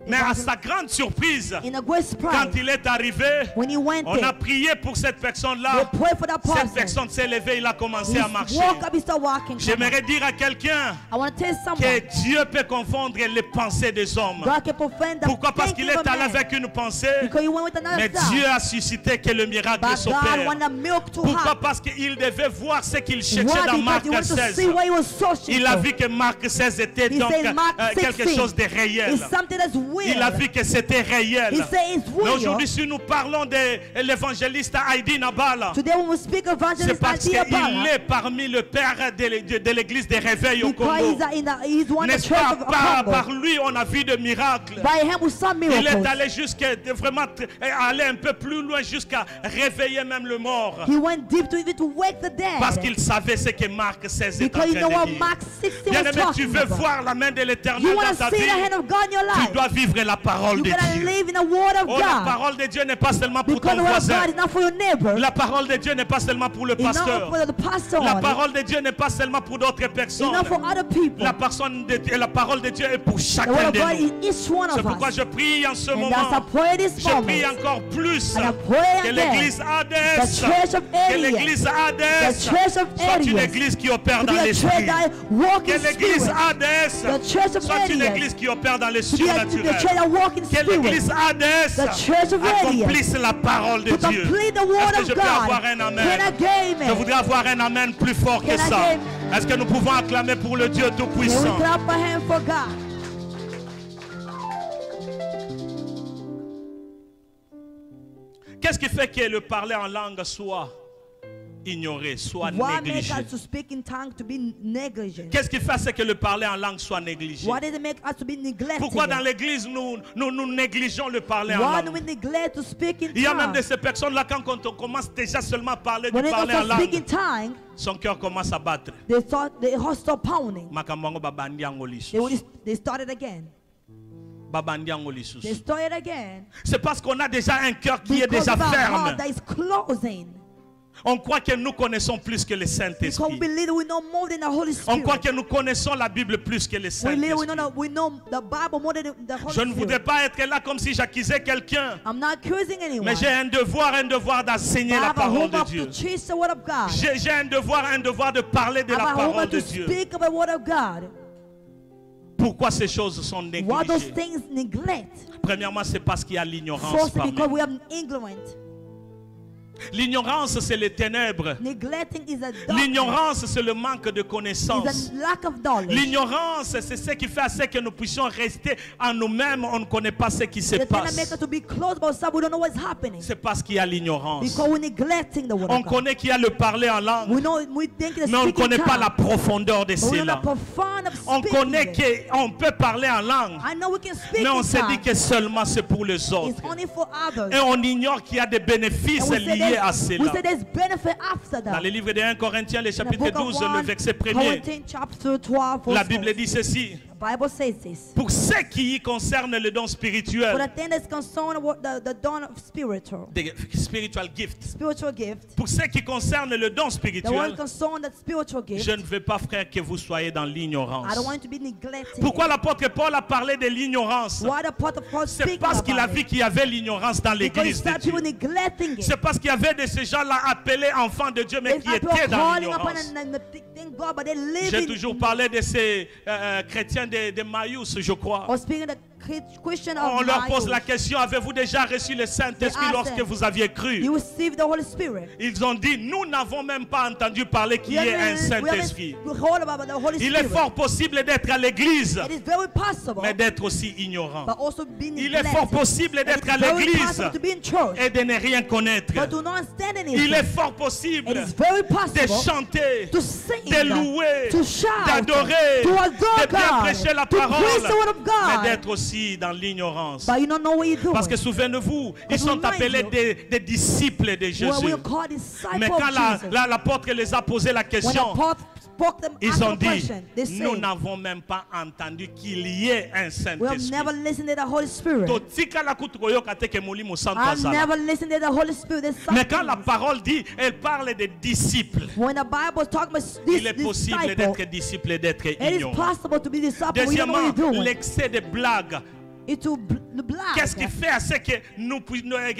A: Mais à sa grande surprise,
B: In a great
A: quand
B: surprise,
A: il est arrivé,
B: when he went
A: on a
B: there,
A: prié pour cette
B: they
A: personne-là.
B: prayed for that
A: Cette
B: person.
A: personne s'est levée, il a commencé
B: He
A: à marcher.
B: walk up, he start walking.
A: J'aimerais dire à quelqu'un
B: I want to tell someone,
A: que Dieu peut confondre les pensées des hommes.
B: God can offend the
A: Pourquoi? Parce
B: thinking
A: qu'il est
B: of
A: allé
B: man.
A: avec une pensée,
B: Because he went with another
A: mais
B: thought.
A: Dieu a suscité que le miracle
B: But God
A: s'opère.
B: wanted the milk to
A: Pourquoi?
B: happen.
A: Parce qu'il devait voir ce qu'il cherchait
B: Why?
A: dans
B: Because
A: Marc
B: he wanted to
A: 16.
B: see what he was searching
A: Il a
B: for.
A: vu que Marc 16 était
B: He
A: donc
B: said Mark
A: quelque
B: 16
A: chose de réel.
B: It's something that's real.
A: Il a vu que c'était réel.
B: He said it's
A: Mais
B: real.
A: aujourd'hui, si nous parlons de l'évangéliste Heidi Nabala,
B: Today when we speak of
A: c'est
B: evangelist
A: parce qu'il
B: Heidi Nabala,
A: est parmi le père de l'église des réveils au
B: because
A: Congo.
B: he's one of the
A: N'est-ce
B: church
A: pas?
B: of
A: Par
B: Congo.
A: lui, on a vu des miracles.
B: By him we saw
A: Il est
B: miracles.
A: allé jusqu'à vraiment aller un peu plus loin, jusqu'à réveiller même le mort.
B: He went deep to even to wake the dead.
A: Parce qu'il savait ce que Marc 16 est en
B: Because you
A: train
B: know what
A: de dire.
B: Mark 16 was
A: Bien-aimé, tu
B: talking
A: veux
B: about.
A: voir la main de l'Éternel
B: You
A: dans
B: want
A: ta
B: to see
A: vie,
B: the hand of God in your
A: tu
B: life.
A: dois vivre la parole
B: You
A: de
B: gotta
A: Dieu.
B: live in the word of
A: Oh, la
B: God.
A: parole de Dieu n'est pas seulement pour
B: Because
A: ton
B: the word of
A: voisin.
B: God is not for your neighbor.
A: La parole de Dieu n'est pas seulement pour le
B: It's not
A: pasteur.
B: for the pastor.
A: La
B: only.
A: parole de Dieu n'est pas seulement pour d'autres
B: It's
A: personnes.
B: not for other people.
A: La parole de Dieu est pour
B: The
A: chacun
B: word of
A: de
B: God
A: nous.
B: is each one
A: C'est
B: of
A: pourquoi
B: us.
A: je prie en ce
B: And that's I
A: moment.
B: pray this
A: Je prie
B: moment.
A: encore plus
B: And I pray
A: que
B: again.
A: l'église
B: The
A: Hades,
B: church of
A: que
B: Elias.
A: l'église
B: The
A: Hades
B: church of
A: soit une
B: Elias.
A: église qui opère
B: To
A: dans
B: be a church
A: l'esprit.
B: that walk
A: Que
B: in
A: l'église
B: spirit.
A: Hades
B: The church of
A: soit une
B: Elias.
A: église qui opère dans le
B: To be the church
A: surnaturel.
B: that walk in
A: Que
B: spirit.
A: l'église Hades
B: The church of
A: accomplisse la parole de
B: To
A: Dieu.
B: complete the
A: Est-ce
B: word
A: que
B: of
A: je peux
B: God.
A: avoir un amen?
B: Can I get amen?
A: Je voudrais avoir un amen plus fort que
B: Can I
A: ça.
B: get-
A: Est-ce que nous pouvons acclamer pour le Dieu
B: Can we
A: Tout-Puissant?
B: clap our hand for God?
A: Qu'est-ce qui fait que le parler en langue soit ignoré, soit
B: What
A: négligé?
B: makes us to speak in tongues to be negligent?
A: Qu'est-ce qui fait à ce que le parler en langue soit négligé?
B: Why does it make us to be neglected?
A: Pourquoi dans l'église nous négligeons le parler en
B: Why do
A: langue?
B: we neglect to speak in
A: Il y a même de
B: tongues?
A: ces personnes-là, quand on commence déjà seulement à parler du
B: When they
A: parler en
B: start speaking
A: langue,
B: tongue,
A: son cœur commence à battre.
B: they heart start pounding.
A: Makambo babandi yango lisusu.
B: They started again.
A: Babandi yango
B: They
A: lisusu.
B: started again.
A: C'est parce qu'on a déjà un cœur qui est
B: Because
A: déjà
B: of our
A: ferme.
B: heart that is closing.
A: On croit que nous connaissons plus que le
B: Because we
A: Saint-Esprit.
B: believe that we know more than the Holy
A: On croit
B: Spirit.
A: que nous connaissons la Bible plus que le
B: We
A: Saint-Esprit.
B: know the Bible more than the Holy
A: Je ne voudrais
B: Spirit.
A: pas être là comme si j'accusais quelqu'un.
B: I'm not accusing anyone.
A: Mais j'ai un devoir d'enseigner
B: I
A: la
B: have a
A: parole de
B: homework
A: Dieu.
B: to teach the word of God.
A: J'ai un devoir de parler de
B: I
A: la
B: have a
A: parole
B: homework
A: de
B: to
A: Dieu.
B: speak of the word of God.
A: Pourquoi ces choses sont
B: Why those
A: négligées?
B: things neglect?
A: Premièrement, c'est parce qu'il y a l'ignorance
B: First,
A: parmi
B: because
A: nous.
B: we have ignorant.
A: L'ignorance, c'est les ténèbres.
B: Neglecting is a darkness.
A: L'ignorance, c'est le manque de
B: Is
A: connaissance.
B: a lack of knowledge.
A: L'ignorance, c'est ce qui fait à ce que nous puissions rester en nous-mêmes. On ne connaît pas ce qui se
B: The thing that makes
A: passe.
B: us to be close about something, we don't know what's happening.
A: C'est parce qu'il y a l'ignorance.
B: Because we're neglecting the word
A: On
B: of God.
A: connaît qu'il y a le parler en langue,
B: We think it's
A: mais on ne
B: speaking
A: connaît pas la
B: tongue,
A: profondeur de
B: but we don't know
A: cela.
B: the profound of
A: On
B: speaking
A: connaît
B: it.
A: qu'on peut parler en langue,
B: I know we can speak
A: mais on
B: in
A: se dit
B: tongue.
A: que seulement c'est pour les autres.
B: It's only for others.
A: Et on ignore qu'il y a des bénéfices
B: And we say
A: liés à
B: we
A: cela.
B: say there's benefit after
A: Dans
B: that.
A: le livre de 1 Corinthiens, le
B: In the
A: chapitre
B: book of
A: 12, le
B: 1
A: verset 1er,
B: Corinthians chapter 12,
A: la
B: verse
A: Bible
B: 4.
A: dit ceci.
B: The Bible says this.
A: Pour ce qui concerne le don
B: For
A: spirituel,
B: the thing that's concerned with the dawn of spiritual
A: spiritual gift,
B: gift,
A: pour ce qui concerne le don
B: the one
A: spirituel,
B: concerned that spiritual gift,
A: je ne veux pas, frère, que vous soyez dans l'ignorance.
B: I don't want you to be neglected.
A: Pourquoi l'apôtre Paul a parlé de l'ignorance?
B: Why the part of God
A: C'est
B: speaking
A: parce qu'il a
B: about
A: vu
B: it?
A: qu'il y avait l'ignorance dans
B: Because he
A: l'église de
B: started
A: Dieu.
B: people neglecting it.
A: C'est parce qu'il y avait de ces gens-là appelés enfants de Dieu, mais
B: There's
A: qui
B: people
A: étaient dans
B: calling upon
A: l'ignorance.
B: and thank God, but they live
A: J'ai
B: in.
A: toujours parlé de ces chrétiens de Maïus, je crois.
B: Or speaking the Christian of
A: On leur pose
B: Mayu,
A: la question, avez-vous déjà reçu le Saint-Esprit
B: They ask
A: lorsque
B: them,
A: vous aviez cru?
B: you receive the Holy Spirit.
A: Ils ont dit, nous n'avons même pas entendu parler qu'il y ait un Saint-Esprit.
B: We heard about the Holy
A: Il est
B: Spirit.
A: fort possible d'être à l'église,
B: It is very possible,
A: mais d'être aussi ignorant.
B: but also being
A: Il est
B: neglected.
A: fort possible
B: It
A: d'être
B: is
A: à
B: very
A: l'église
B: possible to be in church,
A: et de ne rien connaître.
B: but to not understand
A: Il
B: anything.
A: est fort possible
B: It is very
A: de
B: possible
A: chanter,
B: to sing,
A: de louer,
B: to shout,
A: d'adorer,
B: to
A: de
B: adore
A: bien
B: God,
A: prêcher la
B: to preach
A: parole,
B: the word of
A: mais
B: God,
A: d'être aussi vie dans l'ignorance.
B: but you don't know what you're doing.
A: Parce que souvenez-vous, ils
B: Because
A: sont
B: remind
A: appelés
B: you,
A: des disciples de
B: Well,
A: Jésus.
B: we are called disciples
A: Mais
B: of
A: quand
B: Jesus.
A: l'apôtre les a posé la
B: When
A: question,
B: Paul spoke them
A: ils
B: asked
A: ont
B: the
A: dit,
B: question, they
A: nous
B: said,
A: n'avons même pas entendu qu'il y ait un
B: we have
A: Saint-Esprit.
B: never listened to the Holy Spirit.
A: Totikala kutu koyoka te ke Molimo Santo
B: I've
A: azala.
B: never listened to the Holy Spirit. There's
A: Mais quand la
B: something.
A: parole dit, elle parle des disciples.
B: When the Bible is talking about
A: Il
B: this
A: est possible
B: disciple,
A: d'être disciple et d'être
B: it is
A: ignorant.
B: possible to be disciple. You don't know what
A: Deuxièmement,
B: you're doing.
A: l'excès de blagues.
B: Into the black.
A: Qu'est-ce qui fait à ce que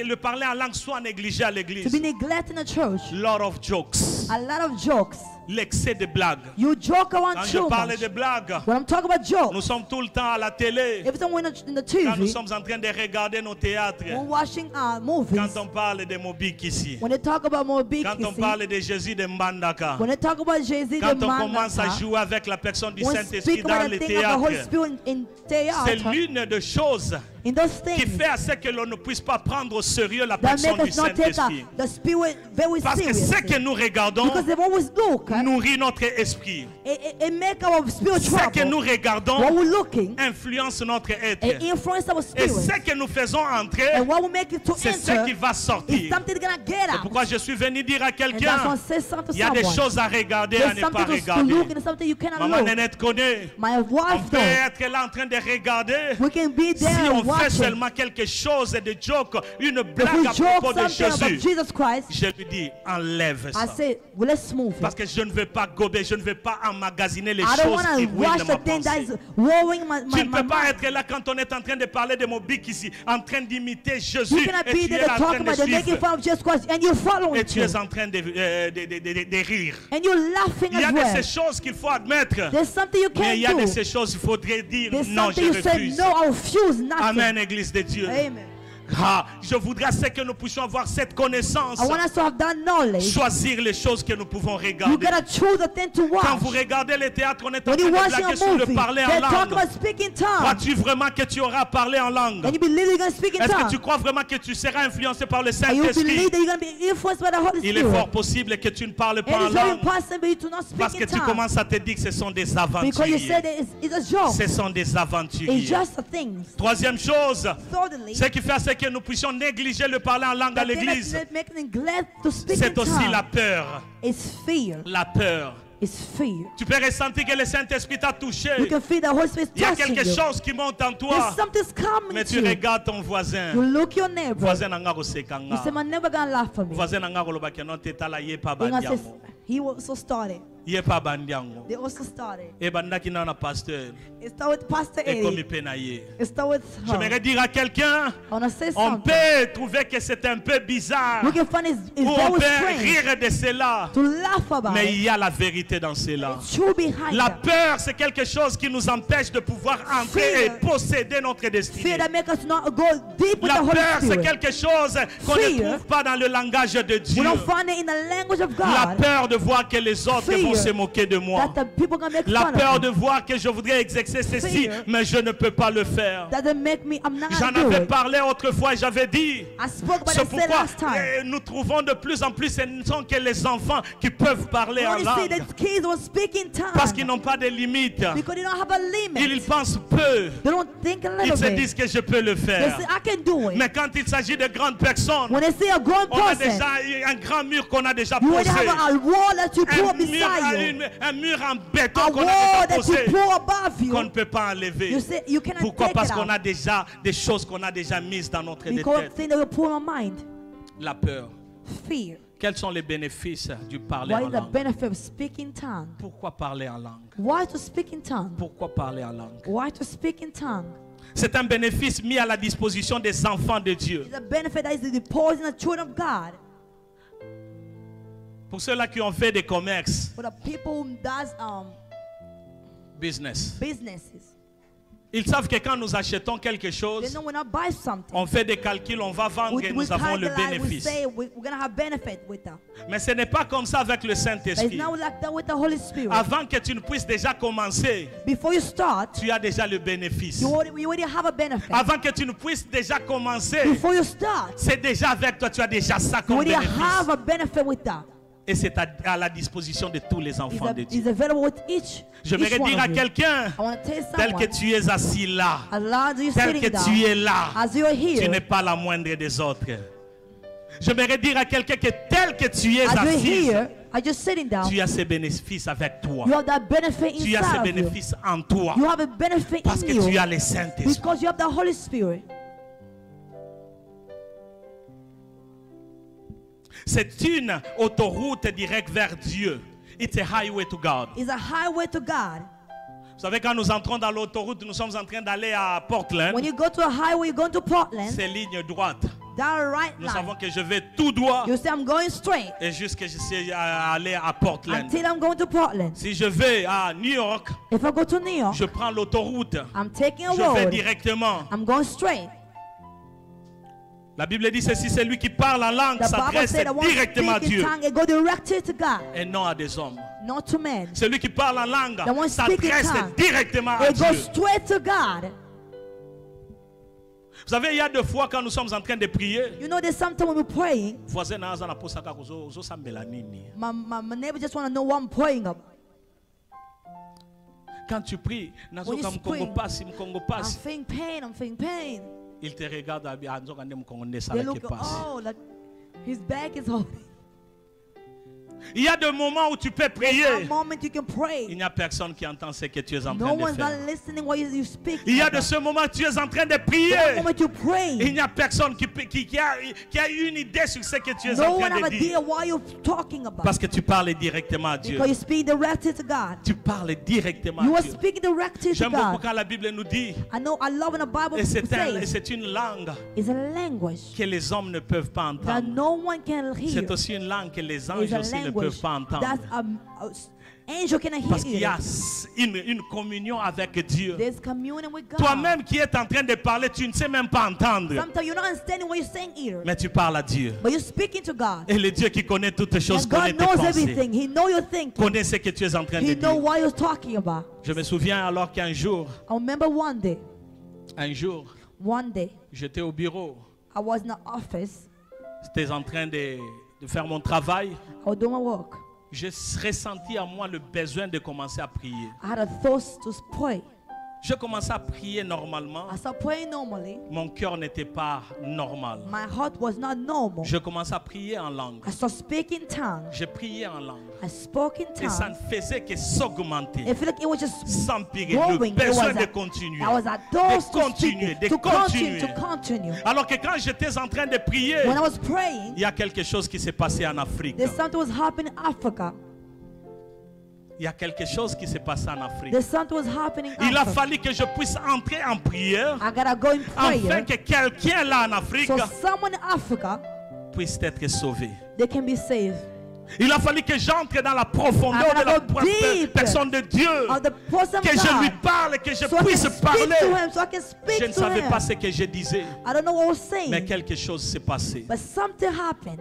A: le parler en langue soit négligé à
B: To
A: l'église?
B: be neglected in the church.
A: Lot of jokes.
B: A lot of jokes.
A: L'excès de blagues.
B: You joke around
A: Quand je
B: too
A: parle
B: much.
A: de blagues,
B: When I'm talking about jokes,
A: nous sommes tout le temps à la télé.
B: every time we're in the
A: Quand nous
B: TV,
A: sommes en train de regarder nos théâtres.
B: we're watching movies.
A: Quand on parle de Mobik ici.
B: When they talk about Mobik,
A: Quand on
B: you see,
A: parle de Jésus de Mbandaka.
B: when they talk about Jay-Z,
A: Quand
B: the
A: on
B: man,
A: commence à jouer avec la personne du
B: when
A: Saint-Esprit
B: speak
A: dans
B: about
A: les
B: the thing of the Holy
A: théâtres,
B: Spirit in
A: c'est
B: theater,
A: l'une des choses
B: in those
A: qui
B: things
A: fait à ce que l'on ne puisse pas prendre au sérieux la
B: that
A: personne
B: make
A: du
B: us not take
A: Saint-Esprit.
B: the Spirit very
A: Parce que ce
B: seriously.
A: que nous regardons
B: Because they've always look,
A: nourrit notre esprit.
B: it make our spirit
A: Ce que nous
B: trouble.
A: regardons
B: What we're looking,
A: influence notre être.
B: it influence our
A: Et
B: spirit.
A: ce que nous faisons entrer,
B: And what we make it to
A: c'est ce qui
B: enter
A: va
B: is
A: sortir.
B: something that's gonna get
A: C'est
B: out.
A: pourquoi je suis venu dire à
B: And that's
A: quelqu'un,
B: why I say something to
A: il y a des
B: someone.
A: choses à regarder, à
B: There's
A: ne pas
B: something to
A: regarder.
B: look and something you cannot
A: Maman
B: look.
A: Nénette connaît.
B: My
A: On
B: wife
A: peut
B: though,
A: être là en train de regarder.
B: we can be
A: Si
B: there
A: on
B: and
A: fait
B: watching.
A: seulement quelque chose de joke, une
B: If
A: blague
B: we
A: à
B: joke
A: propos de
B: something about
A: Jésus,
B: Jesus Christ,
A: je lui dis, enlève
B: I
A: ça.
B: say, well, let's move
A: Parce
B: it.
A: que je ne veux pas gober, je ne veux pas emmagasiner les
B: I don't
A: choses
B: want
A: qui
B: to
A: ruinent
B: watch
A: ma
B: the thing that
A: pensée.
B: is worrying
A: Tu ne
B: my
A: peux pas
B: mind.
A: être là quand on est en train de parler de Mobik ici, en train d'imiter
B: You
A: Jésus,
B: cannot
A: et
B: be
A: tu
B: there
A: es
B: to
A: en
B: talk
A: train de
B: about it, making
A: suivre,
B: fun of Jesus Christ, and you're following
A: et tu es
B: too.
A: en train de rire.
B: And you're laughing
A: Il y a
B: as
A: de
B: well.
A: ces choses qu'il faut admettre,
B: There's something you
A: mais il y a
B: can't
A: de
B: do.
A: ces choses qu'il faudrait dire
B: There's
A: non,
B: something
A: je
B: you say,
A: refuse.
B: no, I refuse nothing.
A: Amen, Église de Dieu.
B: Amen.
A: Ah, je voudrais à ce que nous puissions avoir cette connaissance,
B: I want us to have that knowledge.
A: choisir les choses que nous pouvons
B: You
A: regarder.
B: gotta choose the thing to
A: Quand vous
B: watch.
A: regardez les théâtres, on est en
B: When
A: train
B: you're
A: de
B: watching
A: blaguer
B: a
A: sur le
B: movie,
A: parler en
B: they talk
A: langue.
B: about speaking tongues.
A: Crois-tu vraiment que tu auras parlé en langue?
B: And you believe you're gonna speak in
A: Est-ce que
B: tongues.
A: tu crois vraiment que tu seras influencé par le
B: And you
A: Saint-Esprit?
B: believe that you're gonna be influenced by the Holy
A: Il est
B: Spirit.
A: fort possible que tu ne parles pas
B: It
A: en
B: is very
A: langue
B: possible to not
A: parce
B: speak
A: que
B: in
A: tu
B: tongues.
A: commences à te dire que ce sont des
B: Because you
A: aventuriers.
B: said it's a joke.
A: Ce sont des
B: It's
A: aventuriers.
B: just a thing.
A: Troisième chose,
B: Thirdly,
A: ce qui fait c'est que nous puissions négliger le parler en langue à
B: the thing
A: l'église,
B: that make neglect to speak in
A: c'est aussi la
B: tongues
A: peur.
B: is fear.
A: La peur.
B: It's fear.
A: Tu peux ressentir que le Saint-Esprit t'a touché.
B: You can feel the Holy Spirit
A: Il y a
B: touching
A: quelque
B: you.
A: chose qui monte en toi.
B: There's something's coming
A: Mais
B: to
A: tu
B: you.
A: regardes ton voisin.
B: You look your neighbor.
A: Voisin nanga koseka
B: You say,
A: nga.
B: "Man, never gonna laugh at me."
A: Voisin nanga koloba ke non tetala ye pa
B: They're gonna say,
A: bandiango.
B: he also started.
A: Ye pa bandiango.
B: They also started.
A: E bandaki na na pasteur.
B: It started with Pastor
A: Et comme
B: Eddie.
A: il peine à ye.
B: It started with her.
A: J'aimerais dire à quelqu'un,
B: I wanna say
A: on
B: something.
A: peut trouver que c'est un peu bizarre.
B: We can find it's
A: Ou on
B: very
A: peut
B: strange
A: rire de cela.
B: to laugh about
A: Mais
B: it.
A: il y a la vérité dans cela.
B: It's true behind
A: La
B: that.
A: peur, c'est quelque chose qui nous empêche de pouvoir entrer et
B: Fear.
A: posséder notre
B: Fear
A: destinée.
B: that make us not go deep with
A: La
B: the Holy
A: peur, c'est
B: Spirit.
A: quelque chose qu'on ne
B: Fear.
A: trouve pas dans le langage de
B: We
A: Dieu.
B: don't find it in the language of
A: La
B: God.
A: peur de voir que les autres
B: Fear.
A: vont se moquer de moi.
B: That the people gonna make
A: La
B: fun
A: peur
B: of
A: de
B: me.
A: voir que je voudrais exercer ceci,
B: Fear.
A: mais je ne peux pas le faire.
B: That they make me. I'm not
A: J'en
B: gonna do
A: avais
B: it.
A: parlé autrefois et j'avais dit,
B: I spoke, but
A: c'est
B: I said
A: pourquoi
B: last time.
A: nous trouvons de plus en plus, ce ne sont que les enfants qui peuvent parler
B: We
A: en
B: only see
A: langue.
B: that kids don't speak in
A: Parce qu'ils
B: tongues
A: n'ont pas de limites.
B: because they don't have a limit.
A: Ils pensent peu.
B: They don't think a
A: Ils
B: little
A: se
B: bit.
A: disent que je peux le
B: They
A: faire.
B: say, I can do it.
A: Mais quand il s'agit de grandes personnes,
B: When they see a grown
A: on a
B: person,
A: déjà un grand mur qu'on a déjà
B: you already
A: posé.
B: have a wall that you put
A: Un mur,
B: beside you.
A: un mur en béton
B: A
A: qu'on a
B: wall
A: déjà
B: that
A: posé,
B: you put above
A: qu'on ne
B: you.
A: peut pas enlever.
B: You say you cannot
A: Pourquoi?
B: take
A: Parce
B: it
A: qu'on
B: out.
A: a déjà des choses qu'on a déjà mises dans notre
B: Because
A: tête.
B: thing that you put in my mind,
A: La peur.
B: fear.
A: Quels sont les bénéfices du parler
B: What
A: en
B: is the
A: langue?
B: benefit of speaking tongue?
A: Pourquoi parler en langue?
B: Why to speak in tongue?
A: Pourquoi parler en langue?
B: Why to speak in tongue?
A: C'est un bénéfice mis à la disposition des enfants de Dieu.
B: It's a benefit that is deposited in the children of God.
A: Pour ceux-là qui ont fait des commerces,
B: For the people who does
A: business,
B: businesses,
A: ils savent que quand nous achetons quelque
B: they
A: chose,
B: know when I buy something,
A: on fait des calculs, on va vendre et nous avons le
B: calculate, we
A: bénéfice.
B: say we're gonna have benefit with that.
A: Mais ce n'est pas comme ça avec le
B: But it's
A: Saint-Esprit.
B: not like that with the Holy Spirit.
A: Avant que tu ne puisses déjà commencer,
B: Before you start,
A: tu as déjà le bénéfice.
B: you already have a benefit.
A: Avant que tu ne puisses déjà commencer,
B: Before you start,
A: c'est déjà avec toi, tu as déjà ça
B: you
A: comme
B: already
A: bénéfice.
B: have a benefit with that.
A: Et c'est à la disposition de tous les enfants de Dieu.
B: Is available with each
A: J'aimerais
B: one
A: dire
B: of
A: à
B: you.
A: quelqu'un,
B: I want to tell
A: tel que
B: someone,
A: tu es assis là,
B: as long as you're
A: tel
B: sitting
A: que tu
B: down,
A: es là,
B: as you are
A: tu
B: here,
A: n'es pas la moindre des autres. J'aimerais dire à quelqu'un que tel que tu es
B: as you're
A: assis,
B: here, as you're sitting down,
A: tu as ces bénéfices avec toi.
B: you have that benefit
A: Tu as ces
B: inside of you.
A: bénéfices en toi.
B: You have a benefit
A: Parce
B: in
A: que
B: you
A: tu as le Saint-Esprit.
B: because you have the Holy Spirit.
A: C'est une autoroute directe vers Dieu. It's a highway to God.
B: It's a highway to God.
A: Vous savez, quand nous entrons dans l'autoroute, nous sommes en train d'aller à Portland.
B: When you go to a highway, you're going to Portland,
A: C'est ligne droite.
B: down right
A: Nous savons
B: line.
A: que je vais tout droit
B: You say, I'm going straight
A: et jusqu'à je sais aller à Portland.
B: until I'm going to Portland.
A: Si je vais à New York,
B: If I go to New York,
A: je prends l'autoroute.
B: I'm taking a
A: Je vais
B: road.
A: directement.
B: I'm going straight.
A: La Bible dit ceci, celui qui parle en langue
B: The Bible
A: s'adresse
B: said, I want to
A: directement à
B: speak in
A: Dieu
B: tongue and go directly to God,
A: et non à des hommes.
B: not to men.
A: Celui qui parle en langue
B: The one speaking
A: s'adresse
B: tongue.
A: directement à
B: It
A: Dieu.
B: goes straight to God.
A: Vous savez, il y a deux fois quand nous sommes en train de prier,
B: You know, there's sometimes when we're praying,
A: voisin naza na posaka kuzo sambela nini.
B: my neighbor just want to know what I'm praying about.
A: Quand tu pries, nazo
B: When you
A: ka mkongo
B: scream,
A: pasi, mkongo
B: I'm
A: pasi.
B: feeling pain, I'm feeling pain.
A: Il te regarde anzo kande mkongo ne
B: They
A: sala
B: look,
A: ke pasi.
B: oh, like his back is holding.
A: Il y a des moments où tu peux
B: A
A: prier.
B: moment you can
A: Il
B: pray.
A: n'y a personne qui entend ce que tu es en
B: No
A: train de
B: one's
A: faire.
B: not listening what you speak.
A: Il y a de ce moment où tu es en train de
B: The
A: prier.
B: moment you pray,
A: Il n'y a personne qui a une idée sur ce que tu es
B: no
A: en
B: one
A: train
B: have
A: de
B: idea
A: dire.
B: what you're talking about.
A: Parce que tu parles directement à Dieu.
B: Because you speak directly to God.
A: Tu parles directement
B: You
A: à
B: are
A: Dieu.
B: speaking directly to
A: J'aime beaucoup
B: God.
A: quand la Bible nous dit,
B: I love when the Bible
A: et
B: says
A: c'est une langue
B: it's a language
A: que les hommes ne peuvent pas
B: that
A: entendre.
B: no one can hear.
A: C'est aussi une langue que les anges
B: It's a
A: aussi ne
B: language
A: peuvent pas entendre.
B: that angel can
A: Parce
B: hear
A: qu'il y a
B: it.
A: une communion avec Dieu.
B: There's communion with God.
A: Toi-même qui es en train de parler, tu ne sais même pas entendre.
B: Sometimes you're not understanding what you're saying either.
A: Mais tu parles à Dieu.
B: But you're speaking to God.
A: Et le Dieu qui connaît toutes choses
B: And
A: connaît
B: God
A: tes
B: knows
A: pensées.
B: everything. He knows your thinking.
A: Connaît ce que tu es en train de
B: He knows
A: dire.
B: what you're talking about.
A: Je me souviens alors qu'un jour,
B: I remember one day,
A: j'étais au bureau.
B: I was in the office.
A: J'étais en train de faire mon travail.
B: I was doing my work.
A: J'ai ressenti en moi le besoin de commencer à prier.
B: I had a thirst to pray.
A: Je commençais à prier normalement.
B: I started praying normally.
A: Mon cœur n'était pas normal.
B: My heart was not normal.
A: Je commençais à prier en langue.
B: I started speaking tongues.
A: Je priais en langue.
B: I spoke in
A: Et ça
B: tongues.
A: ne faisait que s'augmenter.
B: I feel like it was just
A: S'empirer.
B: growing.
A: Le
B: It
A: besoin
B: was
A: de
B: a,
A: continuer.
B: I was a thirst
A: De
B: to
A: continuer.
B: speak,
A: De
B: to continue,
A: continuer.
B: to continue.
A: Alors que quand j'étais en train de prier,
B: When I was praying,
A: il y a quelque chose qui s'est passé en Afrique.
B: there's something was happening in Africa.
A: Il y a quelque chose qui s'est passé en Afrique.
B: There's something was happening in
A: Il a
B: Africa.
A: fallu que je puisse entrer en prière
B: I gotta go in
A: afin
B: prayer.
A: que quelqu'un là en Afrique
B: So someone in Africa,
A: puisse être sauvé.
B: they can be saved.
A: Il a fallu que j'entre dans la profondeur
B: I
A: de la
B: gotta go deep
A: personne de Dieu.
B: Of the person of
A: Que je lui
B: God.
A: parle, que je
B: So I
A: puisse
B: can speak to
A: parler.
B: him, so I can
A: Je
B: speak
A: ne
B: to
A: savais
B: him.
A: pas ce que je disais,
B: I don't know what I was saying,
A: mais quelque chose s'est passé.
B: but something happened.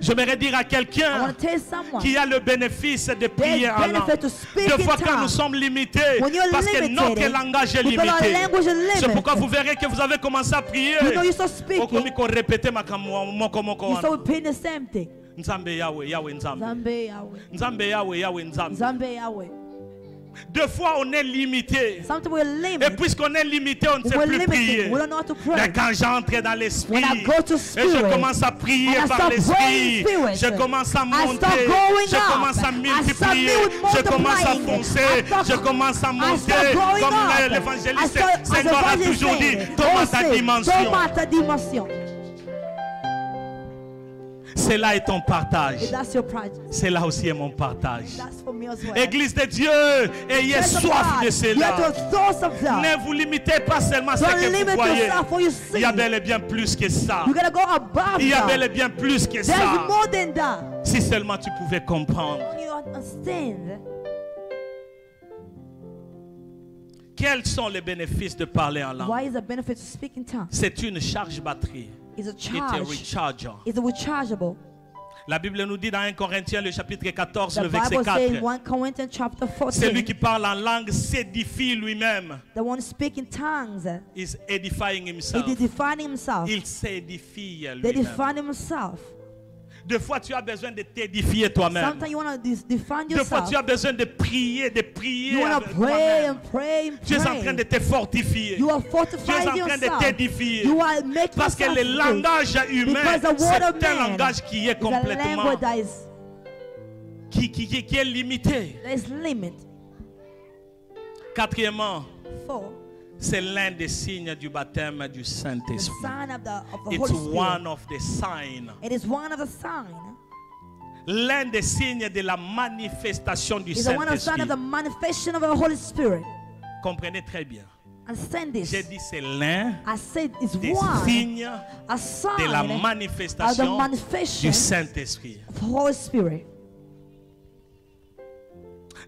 A: J'aimerais dire à
B: I
A: quelqu'un
B: want to tell someone.
A: qui a le bénéfice de prier
B: There's
A: en langue.
B: benefit to speak
A: Des fois
B: in
A: quand nous
B: tongues.
A: sommes limités,
B: When you're
A: parce que
B: limited,
A: notre langage est
B: because our
A: limité.
B: language is
A: C'est
B: limited.
A: pourquoi vous verrez que vous avez commencé à prier.
B: You know, you start speaking,
A: Okomi ko répéter makamwa moko moko
B: you
A: wana.
B: start repeating the same thing.
A: Nzambe Yahweh, Yahweh Nzambe.
B: Zambe Yahweh,
A: Nzambe Yahweh, Yahweh Nzambe.
B: Zambe Yahweh.
A: Deux fois on est limité.
B: Sometimes we're
A: Et
B: limited.
A: puisqu'on est limité, on ne sait
B: We're
A: plus prier.
B: limited. We don't know how to
A: Mais
B: pray.
A: quand j'entre dans l'esprit
B: When I go to
A: et
B: spirit,
A: je commence à prier
B: and I
A: par
B: start
A: l'esprit,
B: praying in
A: je
B: spirit,
A: commence à
B: I
A: monter,
B: start going
A: je
B: up.
A: commence à
B: I start
A: multiplier, je commence à foncer, je commence à monter. Comme l'évangéliste Seigneur a toujours dit, tombe ta dimension.
B: ta dimension.
A: C'est là est ton partage.
B: And that's your project.
A: C'est là aussi est mon partage.
B: That's for me as well.
A: Église de Dieu, ayez
B: Church of
A: soif
B: God,
A: de
B: you
A: cela.
B: have to thirst of that.
A: Ne vous limitez pas seulement à ce
B: Don't
A: que vous
B: limit
A: voyez.
B: yourself for you
A: Il y a
B: see.
A: bel et bien plus que ça.
B: You gotta go above
A: Il y a bel
B: that.
A: et bien plus que
B: There's
A: ça.
B: more than that.
A: Si seulement tu pouvais comprendre.
B: You understand?
A: Quels sont les bénéfices de parler en langue?
B: Why is the benefit to speak in tongues?
A: C'est une charge batterie.
B: It's a
A: It's a
B: charge.
A: recharger.
B: It's a rechargeable.
A: La Bible nous dit dans 1 Corinthiens, le chapitre 14,
B: The
A: le verset
B: Bible says in
A: 4.
B: 1 Corinthians chapter
A: Celui
B: 14,
A: qui parle en langue s'édifie lui-même.
B: the one speaking tongues,
A: Is edifying himself.
B: he is defining himself.
A: Il s'édifie
B: They
A: lui-même.
B: define himself.
A: Des fois, tu as besoin de t'édifier toi-même.
B: Sometimes you want to define
A: Des fois,
B: yourself.
A: tu as besoin de prier
B: You want
A: avec
B: to pray
A: toi-même.
B: and pray and
A: Tu es en train
B: pray.
A: de te fortifier.
B: You are
A: Tu es
B: fortifying
A: en train de
B: yourself.
A: t'édifier.
B: You are making
A: Parce que
B: yourself
A: le
B: good.
A: langage humain,
B: Because the word of
A: c'est un
B: man
A: langage qui est
B: is a
A: complètement,
B: language that is
A: qui est limité.
B: there is limit.
A: Quatrièmement,
B: 4.
A: c'est l'un des signes du baptême du
B: The
A: Saint-Esprit.
B: sign of the
A: It's
B: Holy Spirit.
A: one of the signs.
B: It is one of the signs.
A: L'un des signes de la manifestation du
B: It's one of the signs
A: Saint-Esprit.
B: of the manifestation of the Holy Spirit.
A: Comprenez très bien.
B: Understand this.
A: J'ai dit c'est l'un
B: I said it's
A: des
B: one,
A: signes
B: a
A: de la
B: sign of the
A: manifestation
B: manifestation
A: du Saint-Esprit.
B: of the Holy Spirit.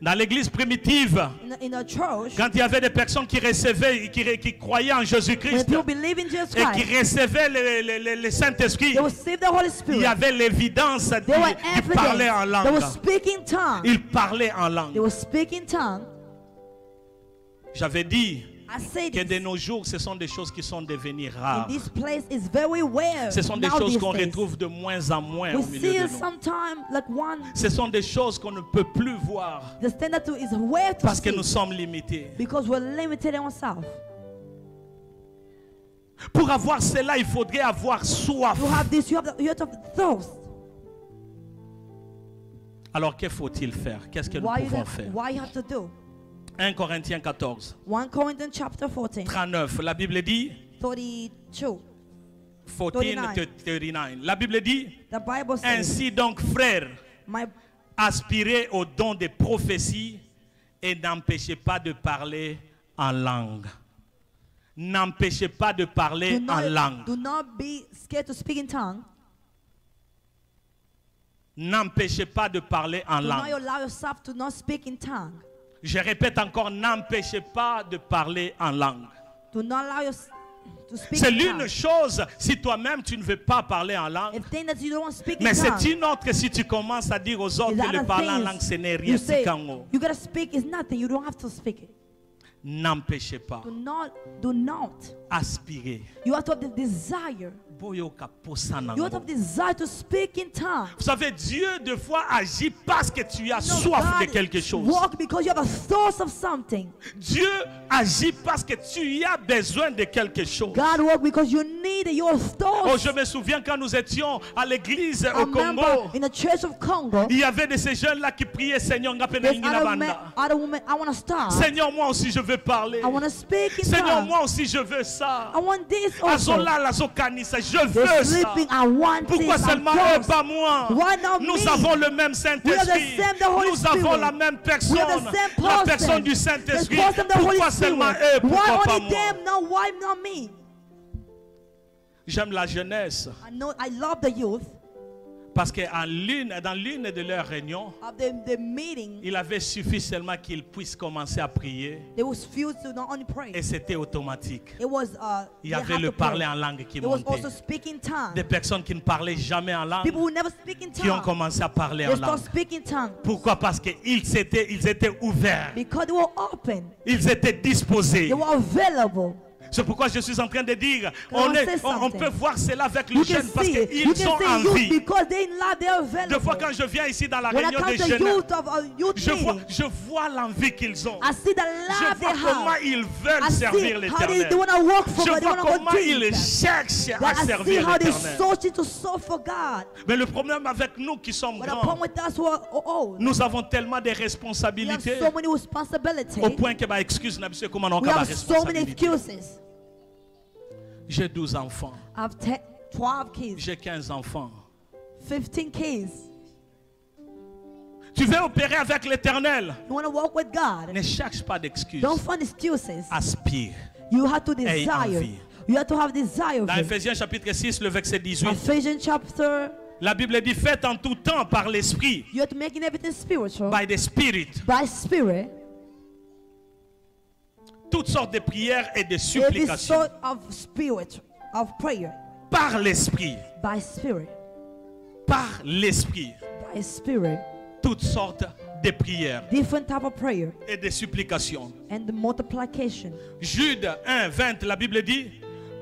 A: Dans l'église primitive,
B: In a church,
A: quand il y avait des personnes qui recevaient, qui croyaient en
B: when
A: Jésus-Christ
B: people believe in Jesus
A: et qui
B: Christ,
A: recevaient le Saint-Esprit,
B: they will receive the Holy
A: il
B: Spirit.
A: y avait l'évidence
B: They were
A: du parler en
B: evident. They
A: langue.
B: will speak in tongue.
A: Il parlait en
B: They
A: langue.
B: will speak in tongue.
A: J'avais dit
B: I said
A: que de
B: this.
A: nos jours, ce sont des choses qui sont devenues
B: In
A: rares.
B: this place is very rare.
A: Ce sont des
B: now
A: choses
B: these
A: qu'on
B: days.
A: retrouve de moins en moins
B: We
A: au milieu
B: see
A: de
B: it
A: nous.
B: sometimes like one.
A: Ce sont des choses qu'on ne peut plus voir
B: The standard to is rare to
A: parce que
B: see
A: nous sommes limités.
B: because we're limited in ourselves.
A: Pour avoir cela, il faudrait avoir soif.
B: You have this. You have to have thirst.
A: Alors, que faut-il faire? Qu'est-ce que nous
B: Why
A: pouvons faire?
B: you have to do?
A: 1 Corinthiens 14,
B: 1 Corinthians chapter 14,
A: 39. La Bible dit
B: 32.
A: 39. La Bible dit
B: The Bible says,
A: ainsi donc, frères,
B: "My
A: aspirez au don de prophétie et n'empêchez pas de parler en langue. N'empêchez pas de parler en langue.
B: do not be scared to speak in tongue.
A: N'empêchez pas de parler en
B: Do not
A: langue.
B: allow yourself to not speak in tongue.
A: Je répète encore, n'empêchez pas de parler en langue.
B: Do not allow yourself to speak
A: C'est
B: in
A: l'une
B: tongue.
A: chose si toi-même tu ne veux pas parler en langue.
B: If thing that you don't want to speak
A: Mais
B: in
A: c'est
B: tongue,
A: une autre si tu commences à dire aux autres
B: is
A: que le
B: other
A: parler en
B: things
A: langue ce n'est rien.
B: you say,
A: Sikango.
B: you gotta speak is nothing. You don't have to speak it.
A: N'empêchez pas.
B: Do not.
A: Aspirez.
B: You have to have the desire.
A: Boyoka
B: You have to have
A: posanango.
B: desire to speak in tongue.
A: Vous savez, Dieu de fois agit parce que tu as
B: No,
A: soif de
B: God
A: quelque chose.
B: walk because you have a thirst of something.
A: Dieu agit parce que tu as besoin de quelque chose.
B: God walk because you need your
A: Oh,
B: thirst.
A: je me souviens quand nous étions à l'église
B: I
A: au
B: remember
A: Congo,
B: in the church of Congo,
A: il y avait de ces jeunes-là qui priaient, Seigneur, ngapena
B: there's
A: ingina banda.
B: other women, I want to start.
A: Seigneur, moi aussi je veux parler.
B: I want to speak in
A: Seigneur,
B: tongue.
A: moi aussi je veux ça.
B: I want this also.
A: Azola, lazokanisa, je
B: They're
A: veux ça.
B: sleeping, I want
A: Pourquoi
B: this.
A: seulement
B: I'm
A: eux, pas moi?
B: Why not
A: Nous
B: me?
A: avons le même
B: We
A: Saint-Esprit.
B: are the same, the Holy
A: Nous avons
B: Spirit.
A: la même personne.
B: We are the same
A: La
B: person.
A: personne du
B: The
A: Saint-Esprit.
B: person of the Holy
A: Pourquoi
B: Spirit.
A: seulement eux?
B: Why
A: Pourquoi pas
B: only
A: moi?
B: them? No, why not me?
A: J'aime la jeunesse
B: I love the youth
A: parce que dans l'une de leurs réunions,
B: of the meeting.
A: il avait suffi seulement qu'ils puissent commencer à prier
B: They was fused to not only pray.
A: et c'était automatique.
B: It was
A: Il y
B: they
A: avait
B: had
A: le
B: to pray.
A: parler en langue qui
B: It was
A: montait.
B: also speaking tongue.
A: Des personnes qui ne parlaient jamais en langue
B: People who never speak in
A: qui ont
B: tongue.
A: commencé à parler
B: They
A: en langue.
B: start speaking tongue
A: Pourquoi? Parce qu'ils étaient ouverts.
B: because they were open.
A: Ils étaient disposés.
B: They were available.
A: C'est pourquoi je suis en train de dire,
B: Can I say
A: on
B: something?
A: peut voir cela avec les
B: You can
A: jeunes parce
B: see it. You
A: qu'ils
B: can
A: ont
B: see youth
A: envie.
B: because they in love. They are available.
A: Des fois quand je viens ici dans la
B: When I
A: réunion
B: come
A: des
B: to
A: jeunes,
B: youth of a youth meeting,
A: je vois l'envie qu'ils ont.
B: I see the
A: Je
B: love they
A: vois comment
B: have.
A: ils veulent
B: I see
A: servir
B: how
A: l'Éternel.
B: they want to work for
A: Je
B: God. They
A: vois
B: want to go
A: comment ils
B: deep.
A: cherchent à
B: I see
A: servir
B: how they
A: l'Éternel.
B: searching to serve for God.
A: Mais le problème avec nous qui sommes
B: But the
A: grands,
B: problem with us who are old,
A: nous avons tellement de
B: we have
A: responsabilités
B: so many responsibilities.
A: au point que, excuse, n'a pas comment on
B: We
A: a
B: have so many
A: responsabilité.
B: excuses.
A: J'ai 12 enfants.
B: I have 12 kids,
A: J'ai 15 enfants.
B: 15 kids.
A: Tu veux opérer avec l'Éternel?
B: You want to walk with God?
A: Ne cherche pas d'excuses.
B: Don't find excuses.
A: Aspire.
B: You have to
A: Aie
B: desire.
A: envie.
B: You have to have desire.
A: Dans
B: of it.
A: Ephésiens chapitre 6, le verset 18,
B: Ephesians chapter,
A: la Bible dit faites en tout temps par l'Esprit,
B: you have to make everything spiritual.
A: by the Spirit,
B: By spirit.
A: toutes sortes de prières et de
B: Every
A: supplications.
B: sort of spirit, of prayer.
A: Par l'Esprit,
B: By spirit.
A: par l'Esprit,
B: By spirit.
A: toutes sortes de prières
B: Different type of prayer.
A: et de supplications.
B: And the multiplication.
A: Jude 1, 20, la Bible dit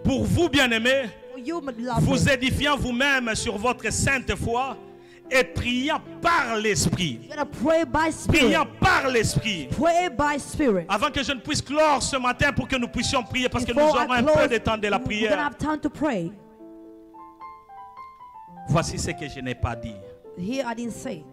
A: pour vous, bien-aimés,
B: For you, my beloved.
A: vous édifiant vous-même sur votre sainte foi et priant par l'Esprit.
B: You're gonna pray by spirit.
A: Priant par l'Esprit.
B: Pray by spirit.
A: Avant que je ne puisse clore ce matin pour que nous puissions prier, parce que nous
B: Before
A: aurons
B: I
A: un
B: close,
A: peu de temps de la
B: we're gonna
A: prière.
B: have time to pray.
A: Voici ce que je n'ai pas dit.
B: Here I didn't say.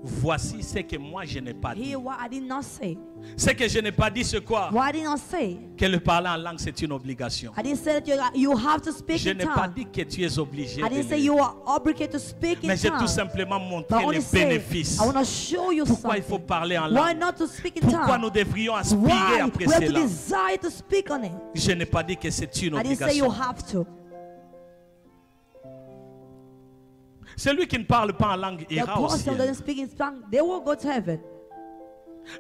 A: Voici ce que moi je n'ai pas dit.
B: Here what I did not say.
A: Ce que je n'ai pas dit, c'est quoi?
B: What I did not say.
A: Que le parler en langue, c'est une obligation.
B: I didn't say that you have to speak
A: Je
B: in
A: n'ai pas
B: tongues.
A: dit que tu es obligé
B: I
A: de
B: didn't say
A: le
B: you are obligated to speak in
A: Mais j'ai tout
B: tongues.
A: simplement
B: But
A: montré
B: I only
A: les
B: say,
A: bénéfices.
B: I want to show you
A: Pourquoi il faut
B: something.
A: parler en
B: Why
A: langue?
B: not to speak in
A: Pourquoi
B: tongues?
A: nous devrions aspirer
B: Why
A: après
B: we have to
A: cela?
B: desire to speak on it.
A: Je n'ai pas dit que c'est une
B: I didn't say you
A: obligation.
B: have to.
A: Celui qui ne parle pas en langue
B: The
A: ira au
B: person
A: ciel.
B: doesn't speak in tongues, they will go to heaven.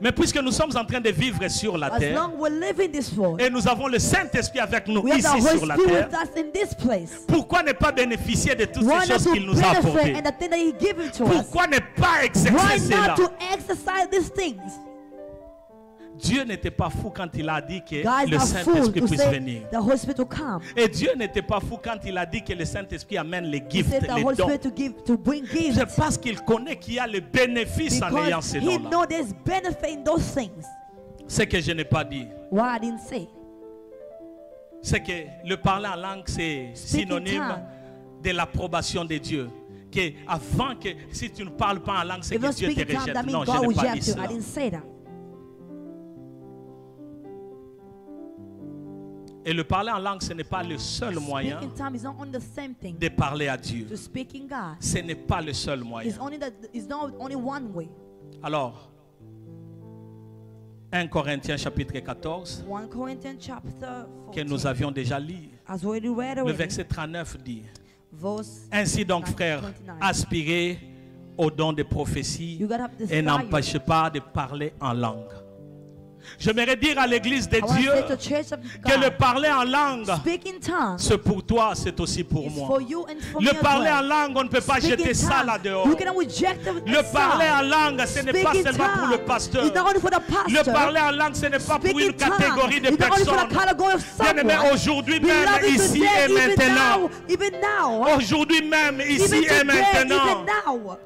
A: Mais puisque nous sommes en train de vivre sur la
B: As
A: terre
B: long as we live in this world,
A: et nous avons le Saint-Esprit avec nous
B: we have the
A: ici
B: Holy
A: sur la
B: Spirit
A: terre,
B: with us in this place.
A: pourquoi ne pas bénéficier de toutes
B: Why
A: ces
B: not
A: choses
B: to
A: qu'il nous a apportées?
B: benefit and the thing that He given to us?
A: Pourquoi ne pas
B: Why
A: exercer cela?
B: not to exercise these things?
A: Dieu n'était pas fou quand il a dit que
B: God is
A: le
B: not fool
A: Saint-Esprit
B: to
A: puisse
B: say
A: venir.
B: the Holy Spirit will come.
A: Et Dieu n'était pas fou quand il a dit que le Saint-Esprit amène les
B: He
A: gifts,
B: said the
A: les
B: Holy
A: dons.
B: Spirit to give, to bring gifts.
A: C'est parce qu'il connaît qu'il y a le bénéfice en ayant
B: Because
A: ces
B: He
A: dons-là.
B: knows there's benefit in those things.
A: Ce que je n'ai pas dit,
B: Why I didn't say.
A: c'est que le parler en langue, c'est synonyme
B: tongue.
A: de l'approbation de Dieu. Que avant que, si tu ne parles pas en langue, c'est
B: If
A: que
B: you
A: Dieu
B: speak
A: te
B: in tongues,
A: rejette.
B: that
A: Non,
B: means
A: je
B: God
A: n'ai
B: will
A: pas dit
B: reject you.
A: cela.
B: I didn't say that.
A: Et le parler en langue, ce n'est pas le seul moyen
B: Speaking tongues is not only the same thing.
A: de parler à Dieu.
B: To speak in God,
A: Ce n'est pas le seul moyen.
B: it's not only one way.
A: Alors, 1 Corinthiens chapitre 14,
B: 1 Corinthians chapter
A: que nous
B: 14,
A: avions déjà lu,
B: as already read
A: le
B: already,
A: verset 39 dit:
B: verse
A: Ainsi donc,
B: 29.
A: frères, aspirez au don de prophétie
B: You gotta have this
A: et
B: fire.
A: n'empêchez pas de parler en langue. J'aimerais dire à l'église de
B: I want
A: Dieu
B: to say to the church of
A: que le
B: God,
A: parler en langue,
B: speak in tongues
A: c'est pour toi, c'est aussi pour
B: is
A: moi.
B: for you and for me
A: Le
B: as
A: parler en
B: well.
A: langue, on ne peut pas
B: Speak
A: jeter
B: in
A: ça
B: tongues.
A: là dehors.
B: You cannot reject it
A: Le parler en langue, ce n'est
B: Speak
A: pas
B: in
A: seulement pour le
B: tongues.
A: pasteur.
B: It's not only for the
A: Le
B: pastor.
A: parler en langue, ce n'est pas
B: Speak
A: pour
B: in
A: une catégorie de
B: tongues. It's not only for
A: personnes.
B: the category of
A: Bien-aimé,
B: someone.
A: aujourd'hui même,
B: Beloved,
A: ici
B: today,
A: et maintenant.
B: even now,
A: Aujourd'hui même, ici
B: even
A: et
B: today,
A: maintenant.
B: even now,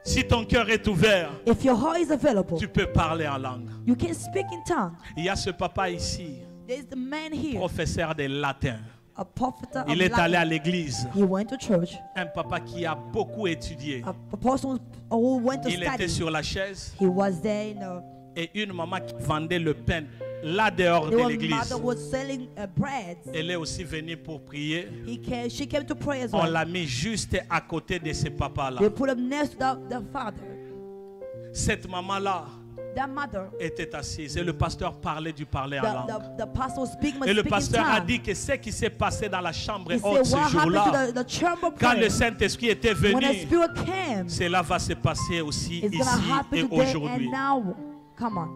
A: Si ton cœur est ouvert,
B: if your heart is available,
A: tu peux parler en langue.
B: you can speak in tongues.
A: Il y a ce papa ici,
B: There's the man here,
A: professeur de latin.
B: a prophet of
A: Il est allé à
B: Latin.
A: l'église.
B: He went to church.
A: Un papa qui a beaucoup étudié.
B: A person who went to
A: Il était
B: study.
A: sur la chaise
B: He was there in
A: et une maman qui vendait le pain là dehors de
B: the
A: l'église.
B: mother was selling bread.
A: Elle est aussi venue pour prier.
B: She came to pray as
A: On
B: well.
A: l'a mis juste à côté de ce papa-là.
B: They put him next to the father.
A: Cette maman-là
B: That mother,
A: était assise et le pasteur parlait du parler en langue.
B: the pastor was speaking,
A: Et le
B: speaking
A: pasteur a
B: tongue.
A: dit que ce qui s'est passé dans la chambre
B: He
A: haute
B: said,
A: ce
B: what
A: jour-là,
B: happened to the chamber
A: quand le
B: prayer?
A: Saint-Esprit était
B: When the
A: venu,
B: Spirit came,
A: cela va se passer aussi
B: it's
A: ici
B: going to
A: et
B: happen today
A: aujourd'hui.
B: and now. Come on.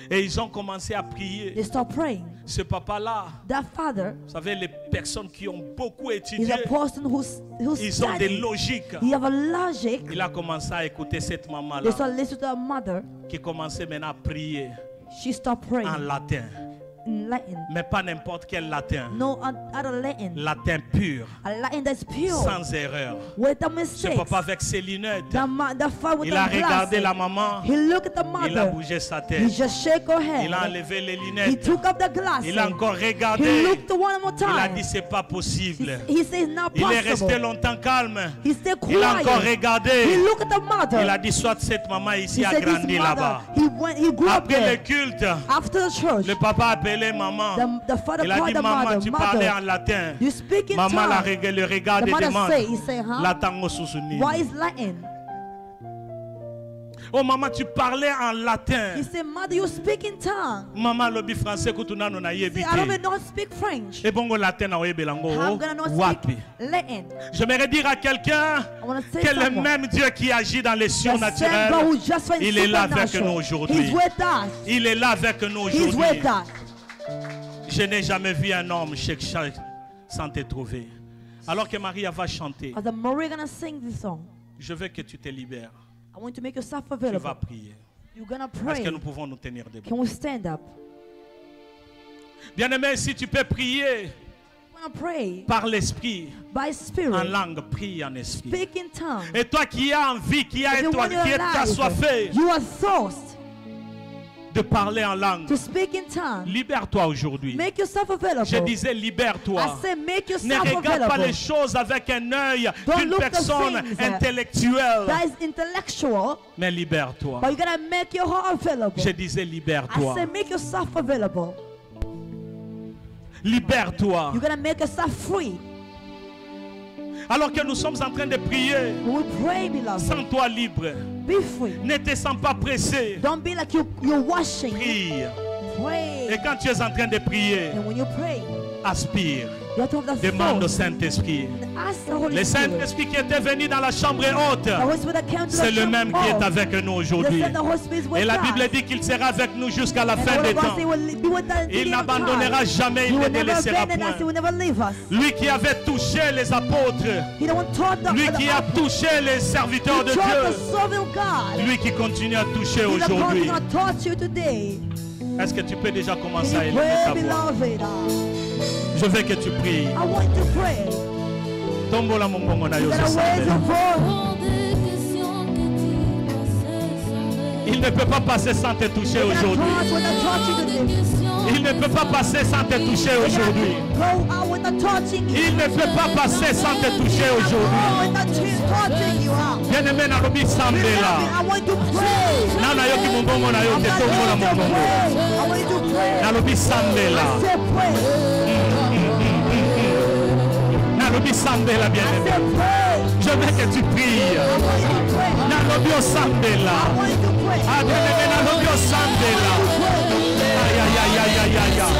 A: Et ils ont commencé à prier.
B: They start praying.
A: Ce papa-là,
B: That father
A: vous savez, les personnes qui ont beaucoup
B: is
A: étudié,
B: a person who's
A: ils ont des
B: studied.
A: logiques.
B: He have a logic.
A: Il a commencé à écouter cette
B: They
A: maman-là
B: start listening to her mother.
A: qui commençait maintenant à prier
B: She stopped praying
A: en latin.
B: in Latin.
A: Mais pas n'importe quel latin.
B: No other Latin.
A: Latin pur,
B: A Latin that's pure.
A: sans erreur.
B: With a
A: Ce
B: mistake.
A: papa avec ses lunettes,
B: The father with
A: il a
B: the
A: regardé
B: glasses.
A: la maman,
B: He looked at the
A: il a
B: mother.
A: bougé sa
B: He
A: tête,
B: just shake her
A: il a
B: head.
A: enlevé les
B: He
A: lunettes,
B: took up the glasses.
A: il a encore
B: He
A: regardé,
B: looked one more
A: il a
B: time.
A: dit c'est pas possible.
B: He said it's not
A: Il est resté
B: possible.
A: longtemps calme,
B: He stayed
A: il a encore
B: quiet. He
A: regardé,
B: looked at the
A: il a
B: mother.
A: dit soit cette maman
B: He
A: ici a
B: said
A: grandi
B: this
A: là-bas.
B: mother. He grew up
A: Après le
B: there.
A: culte,
B: After the church,
A: le papa a appelé maman.
B: the father
A: Il a
B: called
A: dit
B: the
A: maman,
B: mother.
A: tu parlais en
B: Mother,
A: latin.
B: you speak in
A: Maman
B: tongues.
A: le regarde
B: The
A: et
B: mother
A: demande.
B: say, he say, huh?
A: La tango susuni.
B: What is Latin?
A: Oh maman, tu parlais en
B: He
A: latin.
B: said, mother, you speak in tongues.
A: Maman lobi français kutuna no na
B: He said, I don't
A: yebite.
B: even know speak French.
A: Et bongo latin na oyebelango.
B: I'm gonna not
A: Wapi.
B: speak Latin.
A: J'aimerais dire à quelqu'un
B: I want to say
A: que le
B: someone.
A: même Dieu qui agit dans les
B: The same God
A: surnaturels,
B: who just went
A: il est là avec nous
B: supernatural.
A: aujourd'hui.
B: He's with us.
A: Il est là avec nous
B: He's
A: aujourd'hui.
B: with us.
A: Je n'ai jamais vu un homme chez sans te trouver. Alors que Maria va chanter,
B: As the Maria gonna sing this song,
A: je veux que tu te libères.
B: I want to make yourself
A: Tu vas
B: available.
A: prier.
B: You're gonna
A: Est-ce
B: pray.
A: que nous pouvons nous tenir debout?
B: Can we stand up?
A: Bien-aimé, si tu peux prier,
B: and pray
A: par l'esprit,
B: by
A: en
B: spirit.
A: langue, prie en esprit.
B: Speak in tongues.
A: Et toi qui as envie, qui as
B: If you want your
A: assoiffé
B: life, you are thirst
A: de parler en langue,
B: to speak in tongues.
A: libère-toi aujourd'hui.
B: Make yourself available.
A: Je disais
B: I
A: libère-toi.
B: say make
A: Ne
B: yourself
A: regarde pas
B: available.
A: les choses avec un œil
B: Don't
A: d'une
B: look at
A: personne
B: things
A: intellectuelle,
B: That is intellectual,
A: mais libère-toi.
B: but you gotta make your heart available.
A: Je disais
B: I
A: libère-toi.
B: say make yourself available.
A: Libère-toi.
B: You gotta make yourself free.
A: Alors que nous sommes en train de prier,
B: We pray, beloved.
A: sens-toi libre.
B: Be free.
A: Ne te sens pas pressé.
B: Don't be like you're washing.
A: Prie.
B: Pray.
A: Et quand tu es en train de prier,
B: And when you pray,
A: aspire.
B: you have to have that
A: Demande au
B: thought.
A: Saint-Esprit.
B: Ask the Holy
A: Le
B: Spirit.
A: Saint-Esprit qui était venu dans la chambre haute,
B: The Holy Spirit that came to the
A: c'est le
B: church
A: même qui est
B: hall.
A: avec nous
B: They
A: aujourd'hui.
B: said the Holy Spirit is with
A: Et la
B: us.
A: Bible dit qu'il sera avec nous jusqu'à la
B: And the
A: fin
B: Word
A: des
B: of God
A: temps.
B: say he will be with us until
A: Il
B: the end of
A: n'abandonnera
B: time.
A: jamais,
B: He
A: il ne
B: will never
A: délaissera
B: abandon us. He
A: point.
B: will never leave us.
A: Lui qui avait touché les apôtres,
B: He the one taught the
A: lui qui a touché les serviteurs de
B: taught the
A: Dieu,
B: servant of God.
A: lui qui continue à toucher
B: He's the God
A: aujourd'hui.
B: who's gonna touch you today.
A: Est-ce que tu peux déjà commencer
B: Can
A: à
B: you
A: élever ta
B: pray,
A: voix?
B: beloved?
A: Je veux que tu pries.
B: I want to pray.
A: Tombola mongongo na
B: You
A: yo
B: gotta
A: se
B: raise your
A: sambela.
B: voice.
A: Il ne peut pas passer sans te toucher
B: You gotta
A: aujourd'hui.
B: touch with the touching today.
A: Il ne peut pas passer sans te toucher aujourd'hui.
B: Go out with the touching.
A: Il ne peut pas passer sans te toucher aujourd'hui.
B: Go with the touching you out.
A: Bien-aimé na lobi sambela.
B: I want to pray.
A: Na yoki mongongo na yo
B: I'm
A: te
B: not
A: tombola
B: going to
A: mongongo.
B: pray. I want you to pray.
A: Na lobi sambela.
B: I said pray.
A: Na lobi sambela
B: I
A: bien-aimé.
B: said pray.
A: Je veux que tu pries.
B: I want you to pray.
A: Na lobi o
B: I
A: sambela.
B: want you to pray.
A: Ah bien-aimé na lobi o sambela. Aïe aïe aïe aïe aïe aïe aïe.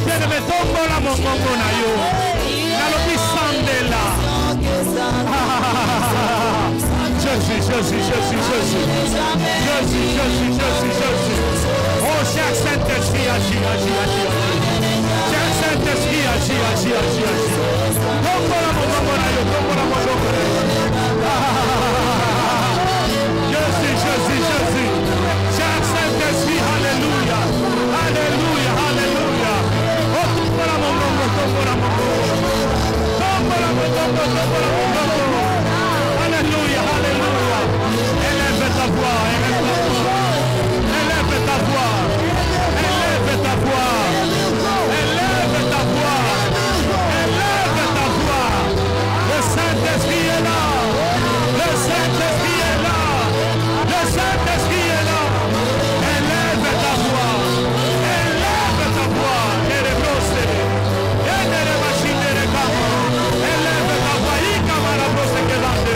A: Bien-aimé tombola mongongo na yo. Na lobi sambela. Jésus, Jésus, Jésus, Jésus. Jésus, Jésus, Jésus, Jésus. Oh, cher Saint-Esprit, agis, agis, agis, agis. Cher Saint-Esprit, agis, agis, agis, agis. Tombola mongongo na yo, tombola mongongo na yo. Jésus, Jésus, Jésus. Cher Saint-Esprit, alléluia. Alléluia, alléluia. Oh, tombola mongongo, tombola mongongo. Tombola mongongo, tombola mongongo. Alléluia, alléluia. Élève ta voix, élève ta voix. Élève ta voix. Élève ta voix. Élève ta voix. Élève ta voix. Le Saint-Esprit est là. Le Saint-Esprit est là. Le Saint-Esprit est là. Élève ta voix. Élève ta voix. Élève ta voix. I camara brose que lande.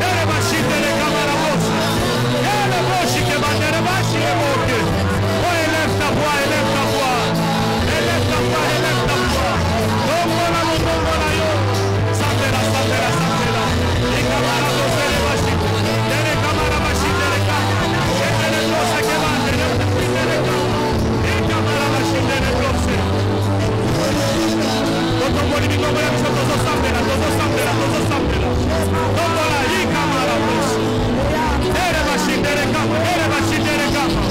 A: Élève chindere camara brose. Élève boshi que bandere bashi le moke. Oh, élève ta voix, élève ta voix. Élève ta voix, élève ta voix. Tombola mongongola yo. Sambela, sambela, sambela. I camara brose le bashi. Dere camara bashi dere camara. Élève brose que bandere bashi dere camara. I camara bashi dere brose. Tomboli mi tombola mi sotto sambela, todo sambela, todo sambela. Tombola I camara brose. Dere bashi dere camara, dere bashi dere camara.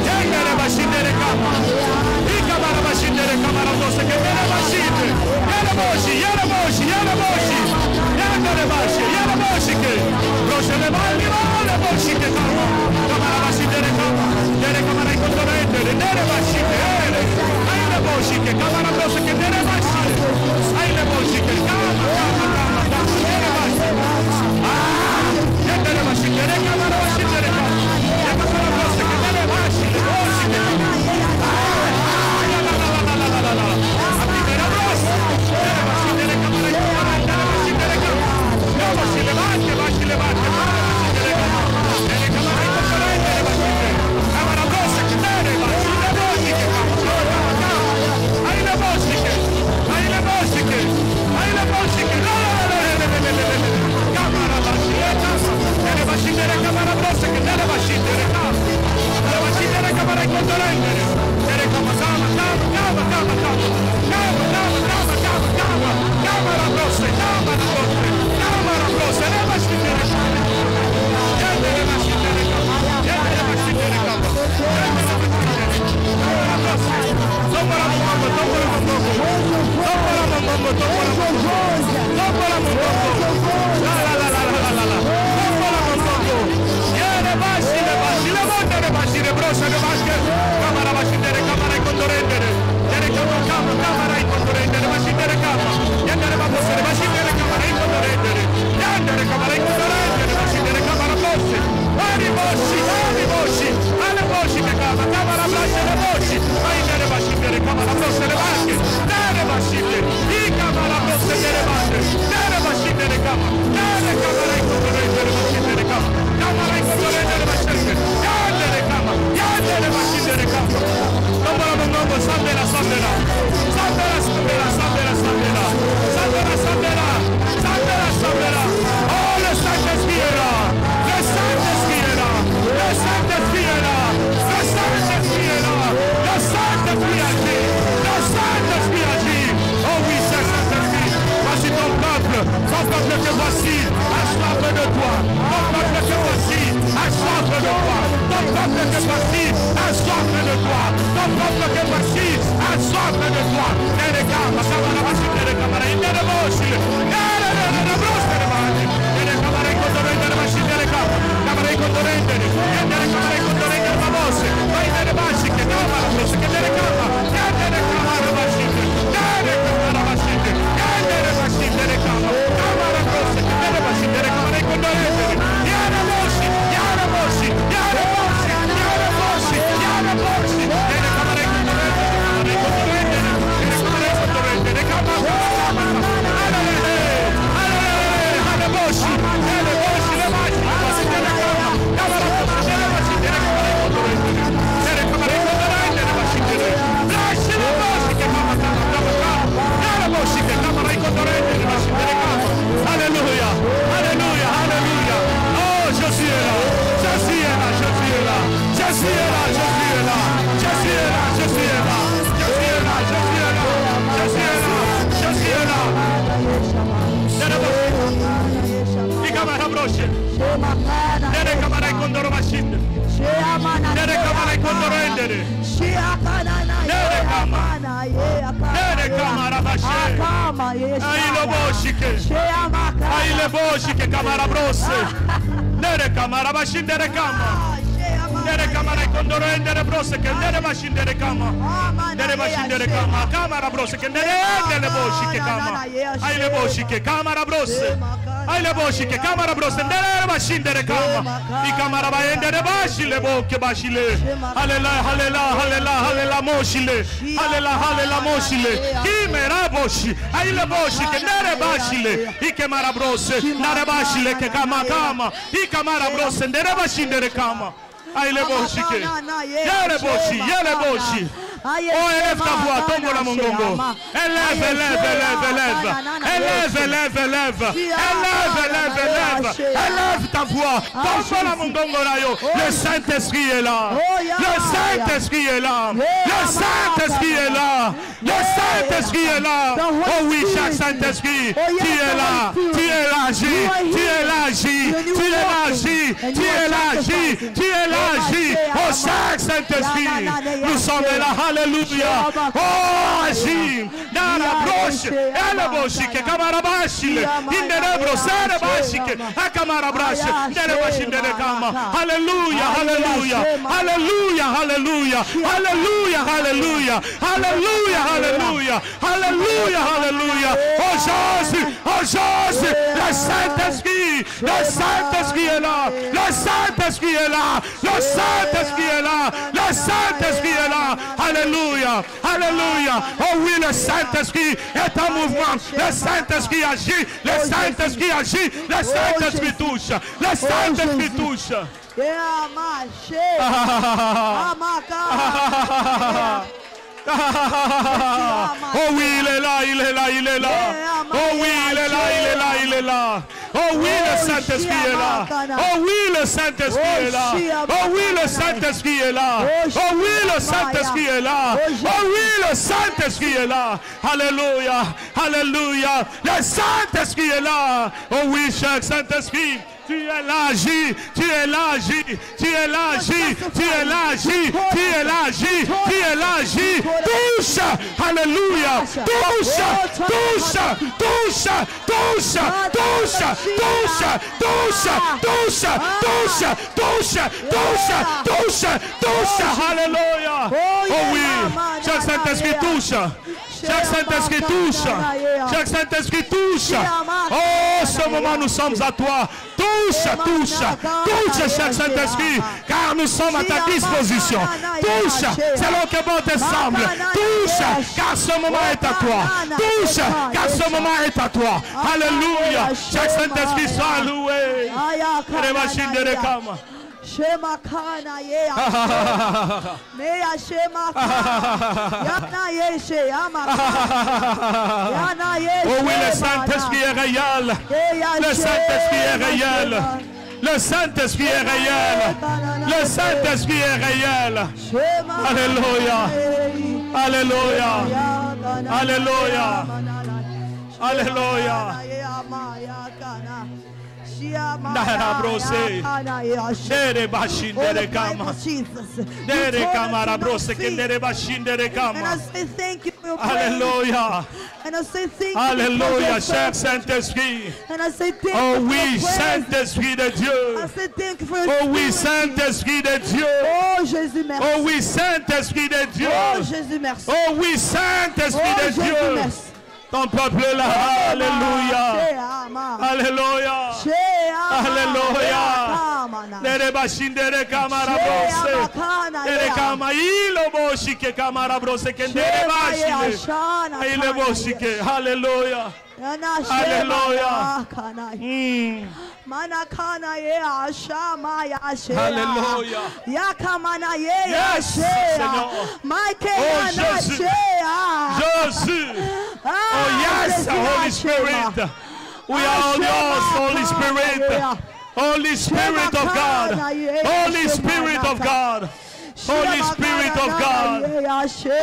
A: Dere bashi dere camara. I camara bashi dere camara brose che dere bashi. Yere boshi, yere boshi, yere boshi. Yere bashi, yere boshi che. Brose le mani, le boshi che camara. Camara bashi dere camara. Dere camara in contorente, dere bashi dere. Ai le boshi che camara brose che dere bashi. Ai le boshi che camara, dere bashi. Ah, dere bashi dere camara bashi dere camara. Dere camara brose che dere bashi, le boshi che camara. Tombola mongongo, tombola mongongo. Oh, élève ta voix, tombe la mongongo. Élève, élève, élève, élève. Élève, élève, élève. Élève, élève, élève. Élève ta voix, tombe la mongongo rayo. Le Saint-Esprit est là. Le Saint-Esprit est là. Le Saint-Esprit est là. Le Saint-Esprit est là. Oh oui, chaque Saint-Esprit, tu es là. Tu es là, J. Tu es là, J. Tu es là, J. Tu es là, J. Tu es là, J. Oh, chaque Saint-Esprit, nous sommes là. Alléluia. Oh, agis dans la broche. Elle est bochique. Camarabachile. Inderebro. Serre bachique. A camarabrache. Derebachine de cama. Alléluia. Alléluia. Alléluia. Alléluia. Alléluia. Alléluia. Alléluia. Alléluia. Alléluia. Alléluia. Oh Jésus. Oh Jésus. Le Saint-Esprit. Le Saint-Esprit est là. Le Saint-Esprit est là. Le Saint-Esprit est là. Le Saint-Esprit est là. Alléluia, alléluia. Oh oui, le Saint-Esprit est en mouvement. Le Saint-Esprit agit. Le Saint-Esprit agit. Le Saint-Esprit touche. Le Saint-Esprit touche. Oh oui, il est là, il est là, il est là. Oh oui, il est là, il est là, il est là. Oh oui, le Saint-Esprit est là. Oh oui, le Saint-Esprit est là. Oh oui, le Saint-Esprit est là. Oh oui, le Saint-Esprit est là. Oh oui, le Saint-Esprit est là. Alléluia, alléluia. Le Saint-Esprit est là. Oh oui, cher Saint-Esprit. Tu es là, J. Tu es là, J. Tu es là, J. Tu es là, J. Tu es là, J. Tu es là, J. Touche. Alléluia. Touche. Touche. Touche. Touche. Touche. Touche. Touche. Touche. Touche. Touche. Touche. Touche. Touche. Alléluia. Oh oui. Chaque Saint-Esprit touche. Chaque Saint-Esprit touche. Chaque Saint-Esprit touche. Oh, ce moment, nous sommes à toi. Touche, touche. Touche chaque Saint-Esprit, car nous sommes à ta disposition. Touche, selon que bon te semble. Touche, car ce moment est à toi. Touche, car ce moment est à toi. Alléluia. Chaque Saint-Esprit soit loué. Les machines de réclame.
B: Shemakana ye Meya Shemakana Yana Yeshe Yamakana Yana Yeshe.
A: Oh oui, le Saint-Esprit est réel. Le Saint-Esprit est réel. Le Saint-Esprit est réel. Le Saint-Esprit est réel. Alléluia. Alléluia. Alléluia. Alléluia. Narabrose, Nere bashin dere kama, Nere kamara brose ke nere bashin dere kama. Alléluia. Alléluia, cher Saint-Esprit. Oh oui, Saint-Esprit de Dieu. Oh oui, Saint-Esprit de Dieu.
B: Oh Jésus, merci.
A: Oh oui, Saint-Esprit de Dieu.
B: Oh Jésus, merci.
A: Oh oui, Saint-Esprit de Dieu. Ton peuple est là. Alléluia. Alléluia. Alléluia. Nere bashin dere kamara brose. Nere kama ilo boshike kamara brose ke nere bashine. Ile boshike. Alléluia. Alléluia.
B: Manakana ye ashama ya she.
A: Alléluia.
B: Yakamana ye
A: Yes, Seigneur. Oh Jésus. Jésus. Oh yes, Holy Spirit. We are all yours, Holy Spirit. Holy Spirit of God. Holy Spirit of God. Holy Spirit of God.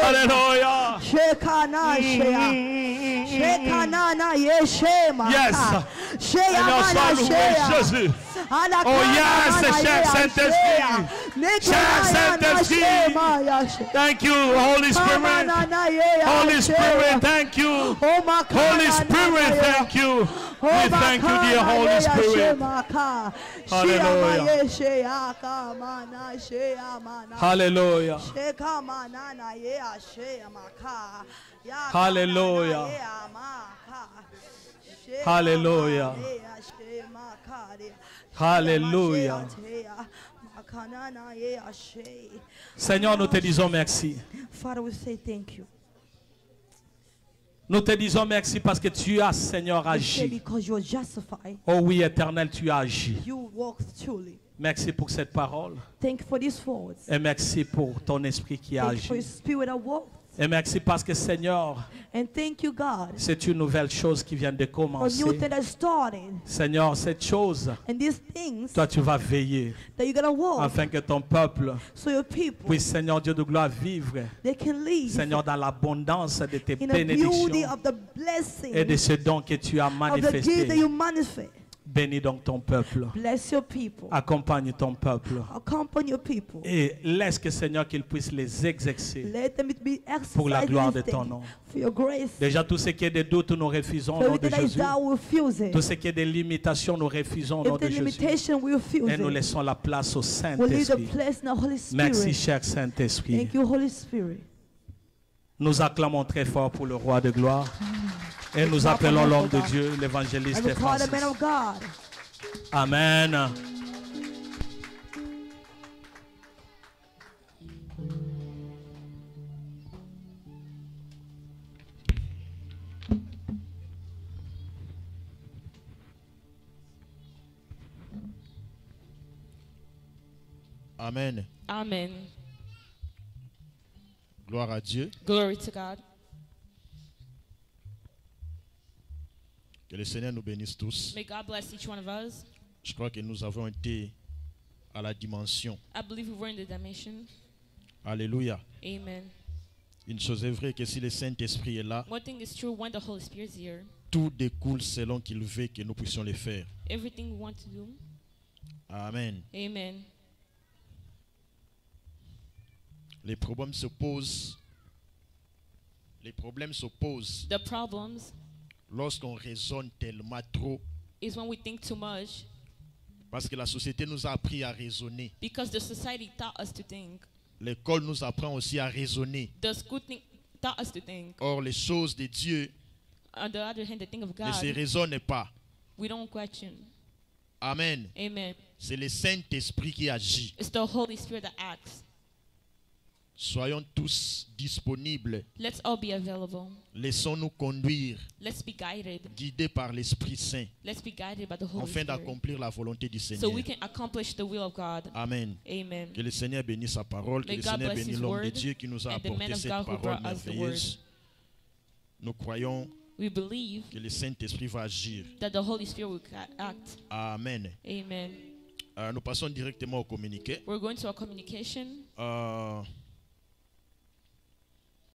A: Hallelujah. Yes. Seigneur, sois loué, Jésus. Oh yes, cher Saint-Esprit. Cher Saint-Esprit. Thank you, Holy Spirit. Holy Spirit, thank you. Holy Spirit, thank you. We thank you, dear Holy Spirit. Hallelujah. Hallelujah. Hallelujah. Hallelujah. Hallelujah. Seigneur, nous te disons merci.
B: Father, we say thank you.
A: Nous te disons merci parce que tu as, Seigneur, agi. Oh oui, Éternel, tu as agi. Merci pour cette parole.
B: Thank you for these words.
A: Et merci pour ton esprit qui a agi. Et merci parce que, Seigneur, c'est une nouvelle chose qui vient de commencer. Seigneur, cette chose, toi tu vas veiller afin que ton peuple puisse, Seigneur Dieu de gloire, vivre, Seigneur, dans l'abondance de tes bénédictions et de ce don que tu as manifesté. Bénis donc ton peuple.
B: Bless your people.
A: Accompagne ton peuple.
B: Accompany your people.
A: Et laisse que, Seigneur, qu'il puisse les exercer
B: Let them be
A: pour la gloire de ton nom.
B: For your grace.
A: Déjà, tout ce qui est des doutes, nous refusons au nom de Jésus. Tout ce qui est des limitations, nous refusons au nom de Jésus. Et nous laissons la place au Saint-Esprit. Merci, cher Saint-Esprit.
B: Thank you, Holy Spirit.
A: Nous acclamons très fort pour le roi de gloire. Et nous appelons l'homme de Dieu, l'évangéliste Francis. Amen.
C: Amen.
D: Amen.
C: Gloire à Dieu.
D: Glory to God.
C: Que le Seigneur nous bénisse tous.
D: May God bless each one of us.
C: Je crois que nous avons été à la dimension.
D: I believe we were in the dimension.
C: Alléluia.
D: Amen.
C: Une chose est vraie, que si le Saint-Esprit est là,
D: One thing is true, when the Holy Spirit is here,
C: tout découle selon qu'il veut que nous puissions le faire.
D: everything we want to do,
C: Amen.
D: Amen.
C: Les problèmes se posent. Les problèmes s'opposent
D: The problems
C: lorsqu'on raisonne tellement trop.
D: is when we think too much,
C: Parce que la société nous a appris à raisonner.
D: because the society taught us to think.
C: L'école nous apprend aussi à raisonner.
D: The school taught us to think.
C: Or, les choses de Dieu
D: On the other hand, the thing of
C: ne se
D: God,
C: raisonnent pas.
D: we don't question.
C: Amen.
D: Amen.
C: C'est le Saint-Esprit qui agit.
D: It's the Holy Spirit that acts.
C: Soyons tous disponibles.
D: Let's all be available.
C: Laissons-nous conduire,
D: Let's be guided.
C: guidés par l'Esprit Saint,
D: Let's be guided by the Holy
C: afin
D: Spirit,
C: d'accomplir la volonté du
D: so
C: Seigneur.
D: we can accomplish the will of God.
C: Amen.
D: Amen.
C: Que le Seigneur bénisse sa parole, que
D: May
C: le
D: God
C: Seigneur
D: bless
C: bénisse
D: His
C: l'homme de
D: word
C: Dieu qui nous a
D: and the man
C: apporté
D: of
C: cette
D: God who
C: parole
D: brought us the
C: merveilleuse. Nous croyons
D: We believe
C: que le Saint-Esprit va agir.
D: that the Holy Spirit will act.
C: Amen.
D: Amen.
C: Nous passons directement au communiqué.
D: We're going to our communication.
C: Euh,